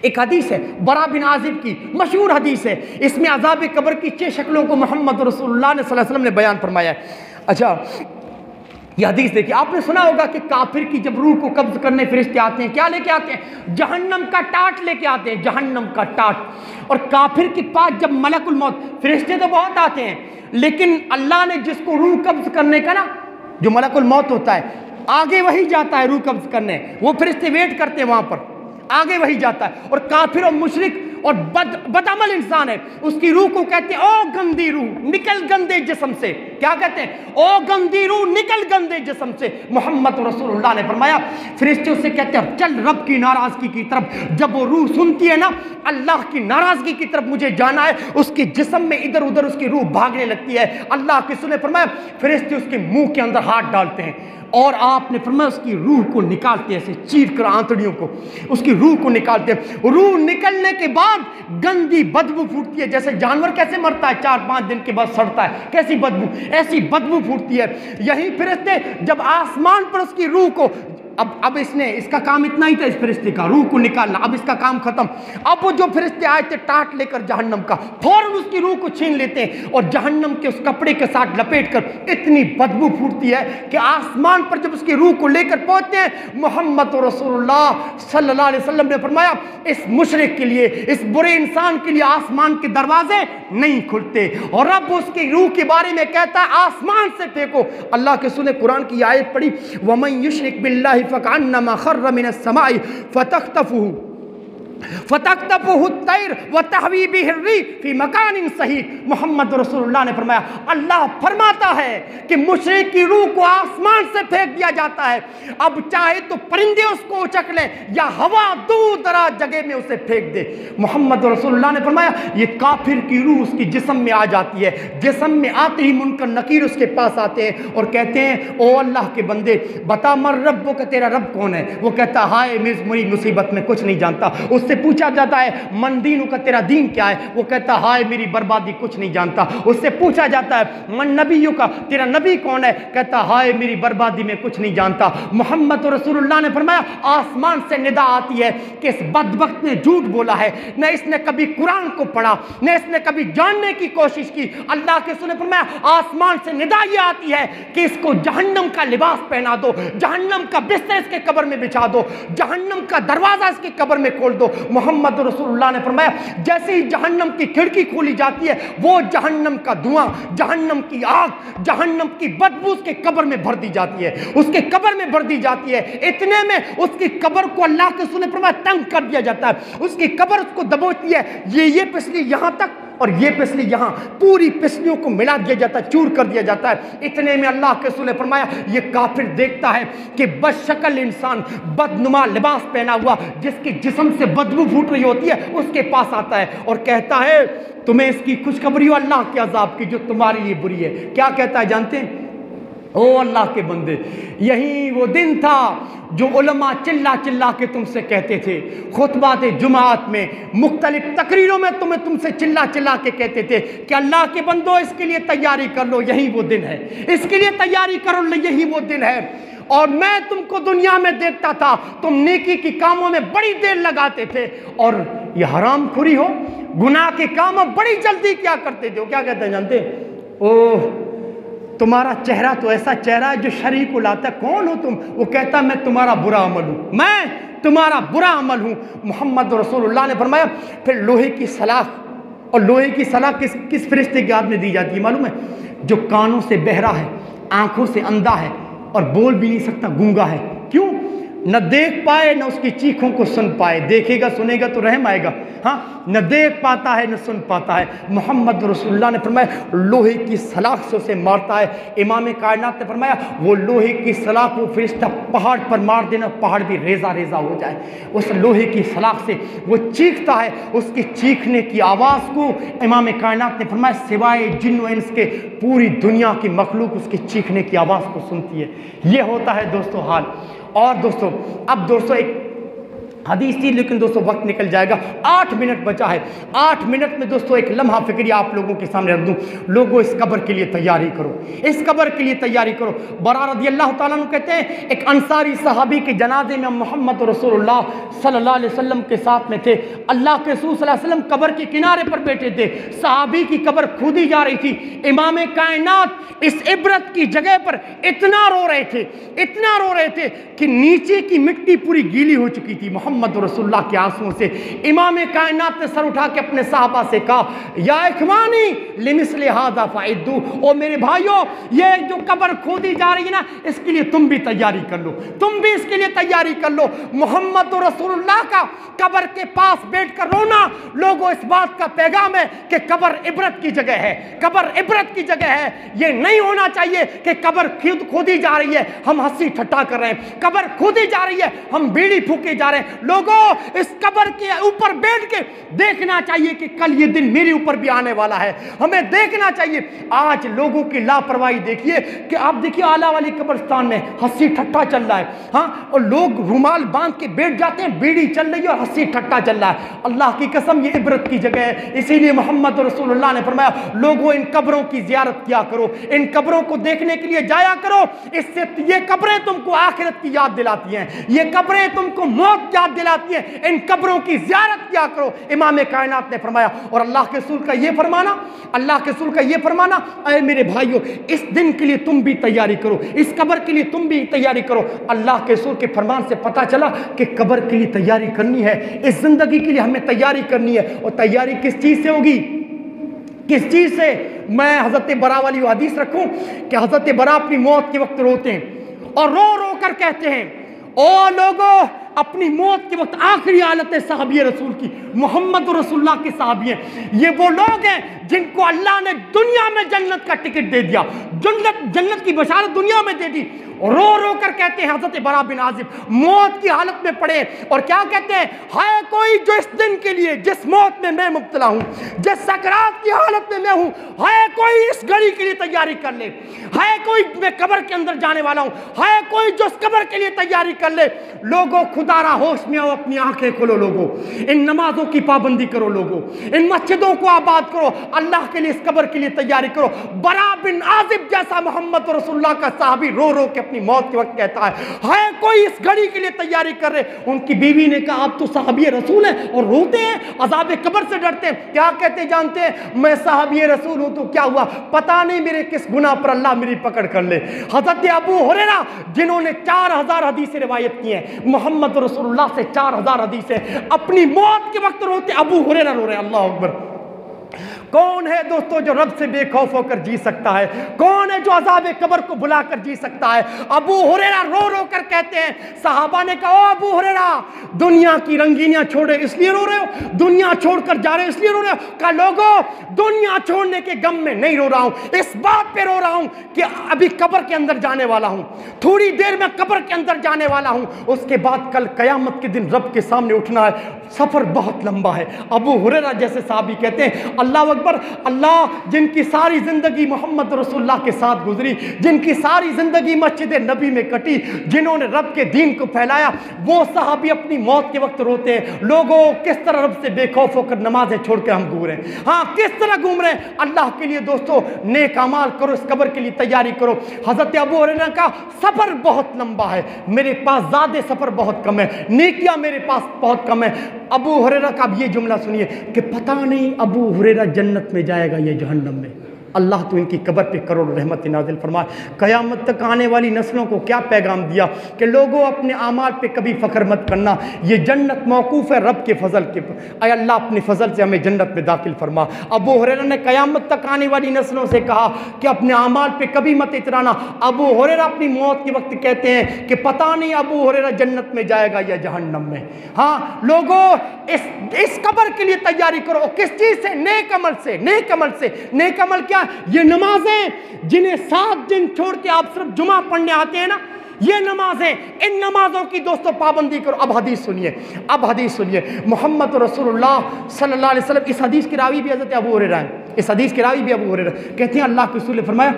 एक हदीस है बरा बिन आजिब की, मशहूर हदीस है, इसमें अज़ाब कब्र की 6 शक्लों को मोहम्मद रसूलुल्लाह ने सल्लल्लाहु अलैहि वसल्लम ने बयान फरमाया है। अच्छा, ये हदीस देखिए, आपने सुना होगा कि काफिर की जब रूह को कब्ज करने फरिश्ते आते हैं, क्या लेके आते हैं? जहन्नम का टाट लेके आते हैं, जहन्नम का टाट। और काफिर के पास जब मलकुल मौत, फरिश्ते तो बहुत आते हैं, लेकिन अल्लाह ने जिसको रूह कब्ज करने का ना, जो मलकुल मौत होता है, आगे वही जाता है रूह कब्ज करने, वो फरिश्ते वेट करते हैं वहां पर, आगे वही जाता है। और काफिर और मुशरिक और बदअमल इंसान है, उसकी रूह को कहते हैं ओ गंदी रूह, निकल गंदे जिस्म से। क्या कहते हैं? ओ गंदी रूह, निकल गंदे जिस्म से। मोहम्मद रसूलुल्लाह ने फरमाया फरिश्ते उससे कहते हैं चल रब की नाराजगी की तरफ। जब वो रूह सुनती है ना अल्लाह की नाराजगी की तरफ मुझे जाना है, उसके जिस्म में इधर उधर उसकी रूह भागने लगती है। अल्लाह के रसूल ने फरमाया फरिश्ते उसके मुंह के अंदर हाथ डालते हैं और आपने फरमाया उसकी रूह को निकालते हैं, ऐसे चीर कर आंतड़ियों को उसकी रूह को निकालते हैं। रूह निकलने के बाद गंदी बदबू फूटती है, जैसे जानवर कैसे मरता है 4-5 दिन के बाद सड़ता है, कैसी बदबू, ऐसी बदबू फूटती है। यही फरिश्ते जब आसमान पर उसकी रूह को, अब इसका काम इतना ही था इस फरिश्ते का, रूह को निकालना, अब इसका काम खत्म। अब वो जो फरिश्ते आए थे टाट लेकर जहन्नम का, फौरन उसकी रूह को छीन लेते हैं और जहन्नम के उस कपड़े के साथ लपेट कर इतनी बदबू फूटती है कि आसमान पर जब उसकी रूह को लेकर पहुंचते हैं, मोहम्मद रसूलुल्लाह सल्लल्लाहु अलैहि वसल्लम ने फरमाया इस मुशरिक के लिए, इस बुरे इंसान के लिए आसमान के दरवाजे नहीं खुलते। और अब उसकी रूह के बारे में कहता है आसमान से फेंको। अल्लाह के रसूल ने कुरान की आयत पढ़ी, वमन युशरिक बिल्लाहि फकअन्नमा खर्र मिनस समाई फतख्तफुहु तैर व तहवी बिही फी मकानिन सही। मोहम्मद रसूलुल्लाह ने फरमाया अल्लाह फरमाता है कि मुशरिक की रूह को आसमान से फेंक दिया जाता है, अब चाहे तो परिंदे उसको उचक लें या हवा दूर दराज जगह में उसे फेंक दे। मोहम्मद रसूलुल्लाह ने फरमाया ये काफिर की रूह उसकी जिस्म में आ जाती है, जिस्म में आते ही मुनकर नकीर उसके पास आते हैं और कहते हैं ओ अल्लाह के बंदे बता मर रब्बो का, तेरा रब कौन है? वो कहता हाय मेरी मुसीबत में कुछ नहीं जानता। उससे पूछा जाता है मन दीनु का, तेरा दीन क्या है? वो कहता हाय मेरी बर्बादी, कुछ नहीं जानता। उससे पूछा जाता है मन नबियों का, तेरा नबी कौन है? कहता हाय मेरी बर्बादी में कुछ नहीं जानता। मोहम्मद रसूलुल्लाह ने फरमाया आसमान से निदा आती है कि इस बदबख्त ने झूठ बोला है, न इसने कभी कुरान को पढ़ा, न इसने कभी जानने की कोशिश की। अल्लाह के रसूल ने फरमाया आसमान से निदा ये आती है कि इसको जहन्नम का लिबास पहना दो, जहन्नम का बिस्तर इसके कब्र में बिछा दो, जहन्नम का दरवाजा इसके कब्र में खोल दो। मोहम्मद रसूलुल्लाह ने फरमाया जैसे ही जहन्नम की खिड़की खोली जाती है, वो जहन्नम का धुआं, जहन्नम की आग, जहन्नम की बदबू उसके कब्र में भर दी जाती है, उसके कब्र में भर दी जाती है। इतने में उसकी कब्र को अल्लाह के रसूल ने फरमाया तंग कर दिया जाता है, उसकी कब्र उसको दबोचती है। ये पिछली यहां तक और ये पिछली यहां, पूरी पिछलियों को मिला दिया जाता है, चूर कर दिया जाता है। इतने में अल्लाह के रसूल ने फरमाया ये काफिर देखता है कि बदशक्ल इंसान, बदनुमा लिबास पहना हुआ, जिसके जिस्म से बदबू फूट रही होती है, उसके पास आता है और कहता है तुम्हें इसकी खुशखबरी हो अल्लाह के अजाब की जो तुम्हारे लिए बुरी है। क्या कहता है जानते हैं? ओ अल्लाह के बंदे, यही वो दिन था जो उलमा चिल्ला चिल्ला के तुमसे कहते थे, खुतबात जुमात में, मुख्तलिफ तकरीरों में तुमसे चिल्ला चिल्ला के कहते थे कि अल्लाह के बंदो इसके लिए तैयारी कर लो, यही वो दिन है, इसके लिए तैयारी कर लो, यही वो दिन है। और मैं तुमको दुनिया में देखता था, तुम नेकी की कामों में बड़ी देर लगाते थे और ये हरामखोरी हो, गुनाह के कामों बड़ी जल्दी क्या करते थे। क्या कहते हैं जानते? ओह तुम्हारा चेहरा तो ऐसा चेहरा है जो शरीक को लाता है, कौन हो तुम? वो कहता मैं तुम्हारा बुरा अमल हूं, मैं तुम्हारा बुरा अमल हूं। मोहम्मद रसूलुल्लाह ने फरमाया फिर लोहे की सलाख, और लोहे की सलाख किस फरिश्ते के हाथ में दी जाती है मालूम है? जो कानों से बहरा है, आंखों से अंधा है और बोल भी नहीं सकता, गूंगा है। क्यों? न देख पाए न उसकी चीखों को सुन पाए, देखेगा सुनेगा तो रहम आएगा, हाँ, न देख पाता है न सुन पाता है। मोहम्मद रसूलुल्लाह ने फरमाया लोहे की सलाख से उसे मारता है। इमाम कायनात ने फरमाया वो लोहे की सलाख वो फरिश्ता पहाड़ पर मार देना, पहाड़ भी रेजा रेजा हो जाए। उस लोहे की सलाख से वो चीखता है, उसकी चीखने की आवाज़ को इमाम कायनात ने फरमाया सिवाय जिन्न व इंस के पूरी दुनिया की मखलूक उसकी चीखने की आवाज़ को सुनती है। ये होता है दोस्तों हाल। और दोस्तों अब दोस्तों एक हदीस थी, लेकिन दोस्तों वक्त निकल जाएगा, 8 मिनट बचा है। 8 मिनट में दोस्तों एक लम्हा फिक्री आप लोगों के सामने रख दूं। लोगों इस कब्र के लिए तैयारी करो, इस कब्र के लिए तैयारी करो। बरा रज़ी अल्लाह ताला अन्हु कहते हैं एक अंसारी सहाबी के जनाजे में मोहम्मद रसूलुल्लाह सल्लल्लाहु अलैहि वसल्लम के साथ में थे। अल्लाह के रसूल सल्लल्लाहु अलैहि वसल्लम कब्र के किनारे पर बैठे थे, सहाबी की कब्र खोदी जा रही थी। इमाम कायनात इस इबरत की जगह पर इतना रो रहे थे, इतना रो रहे थे कि नीचे की मिट्टी पूरी गीली हो चुकी थी मोहम्मद रसूलुल्लाह के आंसुओं से। इमाम कायनात ने सर उठा के अपने साहबा से कहा या इखवानी लिमिस्ले हादा फाइदू, ओ मेरे भाइयों ये जो कब्र खोदी जा रही है ना, इसके लिए तुम भी तैयारी कर लो, तुम भी इसके लिए तैयारी कर लो। मोहम्मद रसूलुल्लाह का कब्र के पास बैठकर रोना लोगों इस बात का पैगाम है कि कब्र इबरत की जगह है, कब्र इबरत की जगह है। ये नहीं होना चाहिए कि कब्र खोदी जा रही है हम हंसी ठट्टा कर रहे हैं, कब्र खोदी जा रही है हम बीड़ी फूके जा रहे हैं। लोगों इस कब्र के ऊपर बैठ के देखना चाहिए कि कल ये दिन मेरे ऊपर भी आने वाला है, हमें देखना चाहिए। आज लोगों की लापरवाही देखिए कि आप देखिए आला वाली कब्रिस्तान में हंसी ठट्टा चल रहा है, हाँ, और लोग रुमाल बांध के बैठ जाते हैं, बीड़ी चल रही है और हंसी ठट्टा चल रहा है। अल्लाह की कसम ये इबरत की जगह है। इसीलिए मोहम्मद रसूलुल्लाह ने फरमाया लोगों इन कब्रों की जियारत किया करो, इन कब्रों को देखने के लिए जाया करो। इससे ये कब्रें तुमको आखिरत की याद दिलाती हैं, ये कब्रें तुमको मौत याद दिलाती हैं। इन कब्रों की जियारत किया करो, इमाम कायनात ने फरमाया। और अल्लाह के रसूल का ये फरमाना, अल्लाह के रसूल का ये फरमाना, अरे मेरे भाइयों इस दिन के लिए तुम भी तैयारी करो, इस कब्र के लिए तुम भी तैयारी करो। अल्लाह के रसूल के फरमान से पता चला कि कब्र के लिए तैयारी करनी है, इस जिंदगी के लिए हमें तैयारी करनी है। और तैयारी किस चीज से होगी, किस चीज से? मैं हजरत बरा वाली हदीस रखूं कि हजरत बरा अपनी मौत के वक्त रोते हैं और रो रो कर कहते हैं ओ लोगों अपनी मौत के वक्त आखिरी हालत है साहबी रसूल की, मोहम्मद रसूलुल्लाह के साहबी हैं। ये वो लोग हैं जिनको अल्लाह ने दुनिया में जन्नत का टिकट दे दिया, जन्नत की बशारत दुनिया में दे दी। रो रो कर कहते हैं हजरत बरा बिन आजिब मौत की हालत में पड़े और क्या कहते हैं, हाय कोई जो इस दिन के लिए, जिस मौत में मैं मुब्तला हूं, जिस सकरात की हालत में मैं हूं, हाय कोई इस घड़ी के लिए तैयारी कर ले, हाय कोई मैं कब्र के अंदर जाने वाला हूं, हाय कोई जो इस कब्र के लिए तैयारी कर ले। लोगों खुदारा होश में आओ, अपनी आंखें खोलो लोगों, इन नमाजों की पाबंदी करो लोगों, इन मस्जिदों को आबाद करो, अल्लाह के लिए इस कब्र के लिए तैयारी करो। बरा बिन आजिब जैसा मोहम्मद रसूलुल्लाह का साहबी रो रो के अपनी मौत के वक्त कहता है कोई इस घड़ी के लिए तैयारी कर रहे। उनकी बीवी ने कहा आप तो साहबी रसूल हैं और रोते हैं, अज़ाब कब्र से डरते हैं। क्या कहते जानते हैं, मैं साहबी रसूल हूं तो क्या हुआ, पता नहीं मेरे किस गुनाह पर अल्लाह मेरी पकड़ कर ले। हजरत अबू हुरैरा जिन्होंने 4000 हदीसें रिवायत की हैं, मोहम्मद रसूलुल्लाह से 4000 हदीस है। अपनी मौत के वक्त रोते अबू हुरैरा रो रहे हैं। अल्लाह अकबर। कौन है दोस्तों जो रब से बेखौफ होकर जी सकता है? कौन है जो अज़ाब कब्र को बुलाकर जी सकता है? अबू हुरैरा रो रो कर कहते हैं, सहाबा ने कहा, ओ अबू हुरैरा, दुनिया की रंगीनियां छोड़े इसलिए रो रहे हो? दुनिया छोड़कर जा रहे हो इसलिए रो रहे हो? कहा लोगों, दुनिया छोड़ने के गम में नहीं रो रहा हूं, इस बात पे रो रहा हूं कि अभी कब्र के अंदर जाने वाला हूं, थोड़ी देर में कब्र के अंदर जाने वाला हूं, उसके बाद कल कयामत के दिन रब के सामने उठना है, सफर बहुत लंबा है। अबू हुरैरा जैसे साहबी कहते हैं, अल्लाह अकबर, अल्लाह जिनकी सारी जिंदगी मोहम्मद रसूलुल्लाह के साथ गुजरी, जिनकी सारी जिंदगी मस्जिद नबी में कटी, जिन्होंने रब के दीन को फैलाया, वो साहबी अपनी मौत के वक्त रोते हैं, लोगों किस तरह रब से बेखौफ होकर नमाजें छोड़कर हम घूम रहे हैं। हाँ, किस तरह घूम रहे हैं? अल्लाह के लिए दोस्तों नेक अमाल करो, इस कब्र के लिए तैयारी करो। हजरत अबू हुरैरा का सफर बहुत लंबा है, मेरे पास ज़्यादा सफर बहुत कम है, नेकियां मेरे पास बहुत कम है। अबू हुरैरा का अब ये जुमला सुनिए कि पता नहीं अबू हुरैरा जन्नत में जाएगा या जहन्नम में। अल्लाह तो इनकी कब्र पे करोड़ रहमत नाजिल फरमाए। क़यामत तक आने वाली नस्लों को क्या पैगाम दिया कि लोगों अपने आमाल पे कभी फ़ख्र मत करना, ये जन्नत मौकूफ़ है रब के फ़ज़ल के। अय अल्लाह अपने फ़ज़ल से हमें जन्नत में दाखिल फरमा। अबू हुरैरा ने क़यामत तक आने वाली नस्लों से कहा कि अपने आमाल पे कभी मत इतराना। अबू हुरैरा अपनी मौत के वक्त कहते हैं कि पता नहीं अबू हुरैरा जन्नत में जाएगा या जहन्नम में। हाँ लोगों, इस कब्र के लिए तैयारी करो। किस चीज़ से? नेक अमल से। नेक अमल से। नेक अमल क्या? ये नमाजें जिन्हें 7 दिन छोड़ के आप सिर्फ जुमा पढ़ने आते हैं ना, ये नमाजें, इन नमाजों की दोस्तों पाबंदी करो। अब हदीस सुनिए, अब हदीस सुनिए। मोहम्मद रसूलुल्लाह सल्लल्लाहु अलैहि वसल्लम, इस हदीस के रावी भी हज़रत अबू हुरैरा है, इस हदीस के रावी भी अबू हुरैरा कहते हैं, अल्लाह के रसूल ने फरमाया,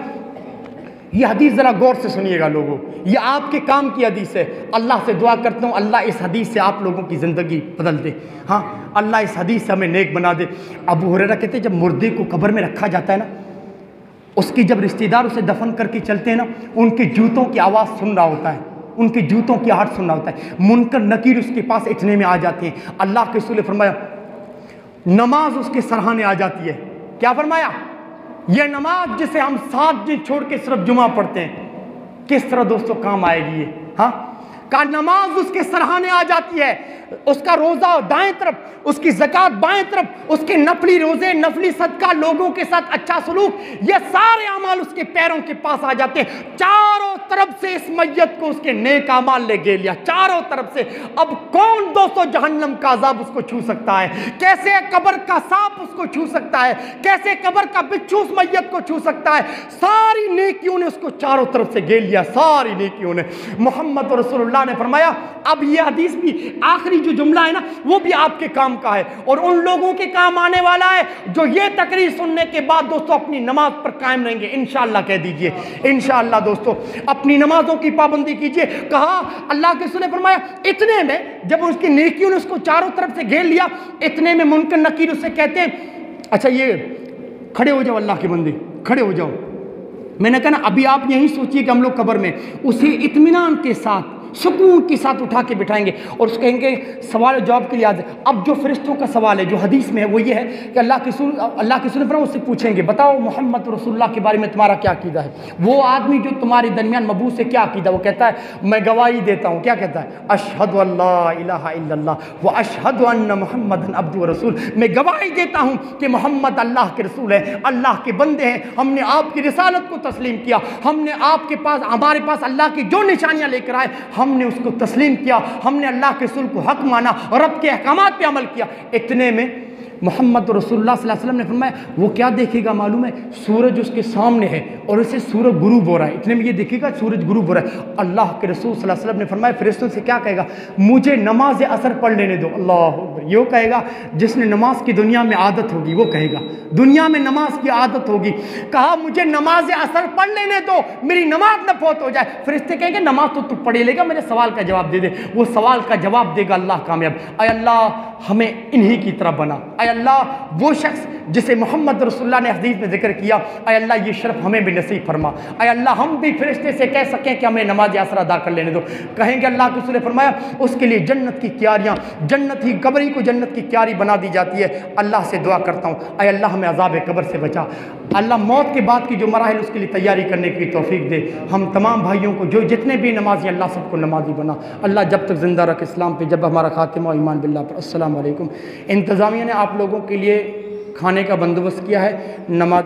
ये हदीस ज़रा गौर से सुनिएगा लोगों, ये आपके काम की हदीस है। अल्लाह से दुआ करता हूँ अल्लाह इस हदीस से आप लोगों की ज़िंदगी बदल दे। हाँ, अल्लाह इस हदीस से हमें नेक बना दे। अबू हुरैरा कहते हैं, जब मुर्दे को कब्र में रखा जाता है ना, उसकी जब रिश्तेदार उसे दफन करके चलते हैं ना, उनके जूतों की आवाज़ सुन रहा होता है, उनके जूतों की आहट सुन रहा होता है, मुनकर नकीर उसके पास इतने में आ जाते हैं। अल्लाह के रसूल ने फरमाया, नमाज उसके सरहाने आ जाती है। क्या फरमाया? यह नमाज जिसे हम 7 दिन छोड़ के सिर्फ जुमा पढ़ते हैं, किस तरह दोस्तों काम आएगी ये? हाँ, का नमाज उसके सरहाने आ जाती है, उसका रोज़ा दाएं तरफ, उसकी ज़कात बाएं तरफ, उसके नफली रोज़े, नफली सदका, लोगों के साथ अच्छा सलूक, ये सारे अमाल उसके पैरों के पास आ जाते हैं। चारों तरफ से इस मैयत को उसके नेक अमाल ले गे लिया, चारों तरफ से। अब कौन दोस्तों जहन्नम का अज़ाब उसको छू सकता है? कैसे कब्र का सांप उसको छू सकता है? कैसे कब्र का बिच्छू उस मैयत को छू सकता है? सारी नेकियों ने उसको चारों तरफ से घेर लिया, सारी नेकियों ने। मोहम्मद रसूलुल्लाह ने फरमाया, अब ये हदीस भी, आखिरी जो जुमला है ना, वो भी आपके काम का है और उन लोगों के काम आने वाला है जो ये तकरीर सुनने के बाद दोस्तों अपनी नमाज पर कायम रहेंगे। इंशाअल्लाह कह दीजिए, इंशाअल्लाह दोस्तों अपनी नमाजों की पाबंदी कीजिए। कहा, अल्लाह के रसूल ने फरमाया, इतने में जब उसकी नेकियों ने उसको चारों तरफ से घेर लिया, इतने में मुनकर नकीर उससे कहते हैं, अच्छा ये खड़े हो जाओ, अल्लाह के बंदे खड़े हो जाओ। मैंने कहा ना, अभी आप यही सोचिए कि हम लोग कब्र में उसे इत्मीनान के साथ, सुकून के साथ उठा के बिठाएंगे और उसको कहेंगे सवाल जवाब के लिए आज। अब जो फरिश्तों का सवाल है जो हदीस में है वो ये है कि अल्लाह के रसूल पर उससे पूछेंगे, बताओ मोहम्मद रसूलुल्लाह के बारे में तुम्हारा क्या अकीदा है? वो आदमी जो तुम्हारे दरमियान मबूस है, क्या अकीदा? वो कहता है, मैं गवाही देता हूँ। क्या कहता है? अशहदु अल्ला इलाहा इल्लल्लाह व अशहदु अन्न मुहम्मदन अब्दुहु व रसूल। मैं गवाही देता हूँ कि मोहम्मद अल्लाह के रसूल है, अल्लाह के बंदे हैं। हमने आपकी रिसालत को तस्लीम किया, हमने आपके पास, हमारे पास अल्लाह की जो निशानियाँ लेकर आए हमने उसको तस्लीम किया, हमने अल्लाह के रसूल को हक माना और रब के अहकामात पे अमल किया। इतने में मोहम्मद रसूलुल्लाह सल्लल्लाहु अलैहि वसल्लम ने फरमाया, वो क्या देखेगा मालूम है? सूरज उसके सामने है और उसे सूरज गुरूब हो रहा है। इतने में ये देखेगा सूरज गुरूब हो रहा है। अल्लाह के रसूल सल्लल्लाहु अलैहि वसल्लम ने फरमाया, फरिश्तों से क्या कहेगा? मुझे नमाज असर पढ़ लेने दो। अल्लाह, यो कहेगा जिसने नमाज की दुनिया में आदत होगी, वो कहेगा दुनिया में नमाज की आदत होगी। कहा, मुझे नमाज असर पढ़ लेने दो, मेरी नमाज न फौत हो जाए। फरिश्ते कहेंगे, नमाज तो तू पढ़े लेगा, मेरे सवाल का जवाब दे दे। वो सवाल का जवाब देगा, अल्लाह कामयाब। अय अल्लाह हमें इन्हीं की तरह बना। अय अल्लाह वो शख्स जिसे मोहम्मद रसूलुल्लाह ने हदीस में जिक्र किया, अय अल्लाह ये शर्फ हमें भी नसीब फरमा। अय अल्लाह हम भी फरिश्ते से कह सकें कि हमें नमाज असर अदा कर लेने दो। कहेंगे, अल्लाह के रसूल ने फरमाया, उसके लिए जन्नत की क्यारियाँ, जन्नत ही कब्र ही को जन्नत की क्यारी बना दी जाती है। अल्लाह से दुआ करता हूँ, अय अल्लाह हमें अज़ाब कब्र से बचा। अल्लाह मौत के बाद की जो मराहिल उसके लिए तैयारी करने की तौफीक दे। हम तमाम भाइयों को जो जितने भी नमाजी, अल्लाह सबको नमाजी बना। अल्लाह जब तक ज़िंदा रख इस्लाम पे, जब हमारा खातिमा ईमान बिल्लाह पर। अस्सलाम वालेकुम। इंतज़ामिया ने आप लोगों के लिए खाने का बंदोबस्त किया है। नमाज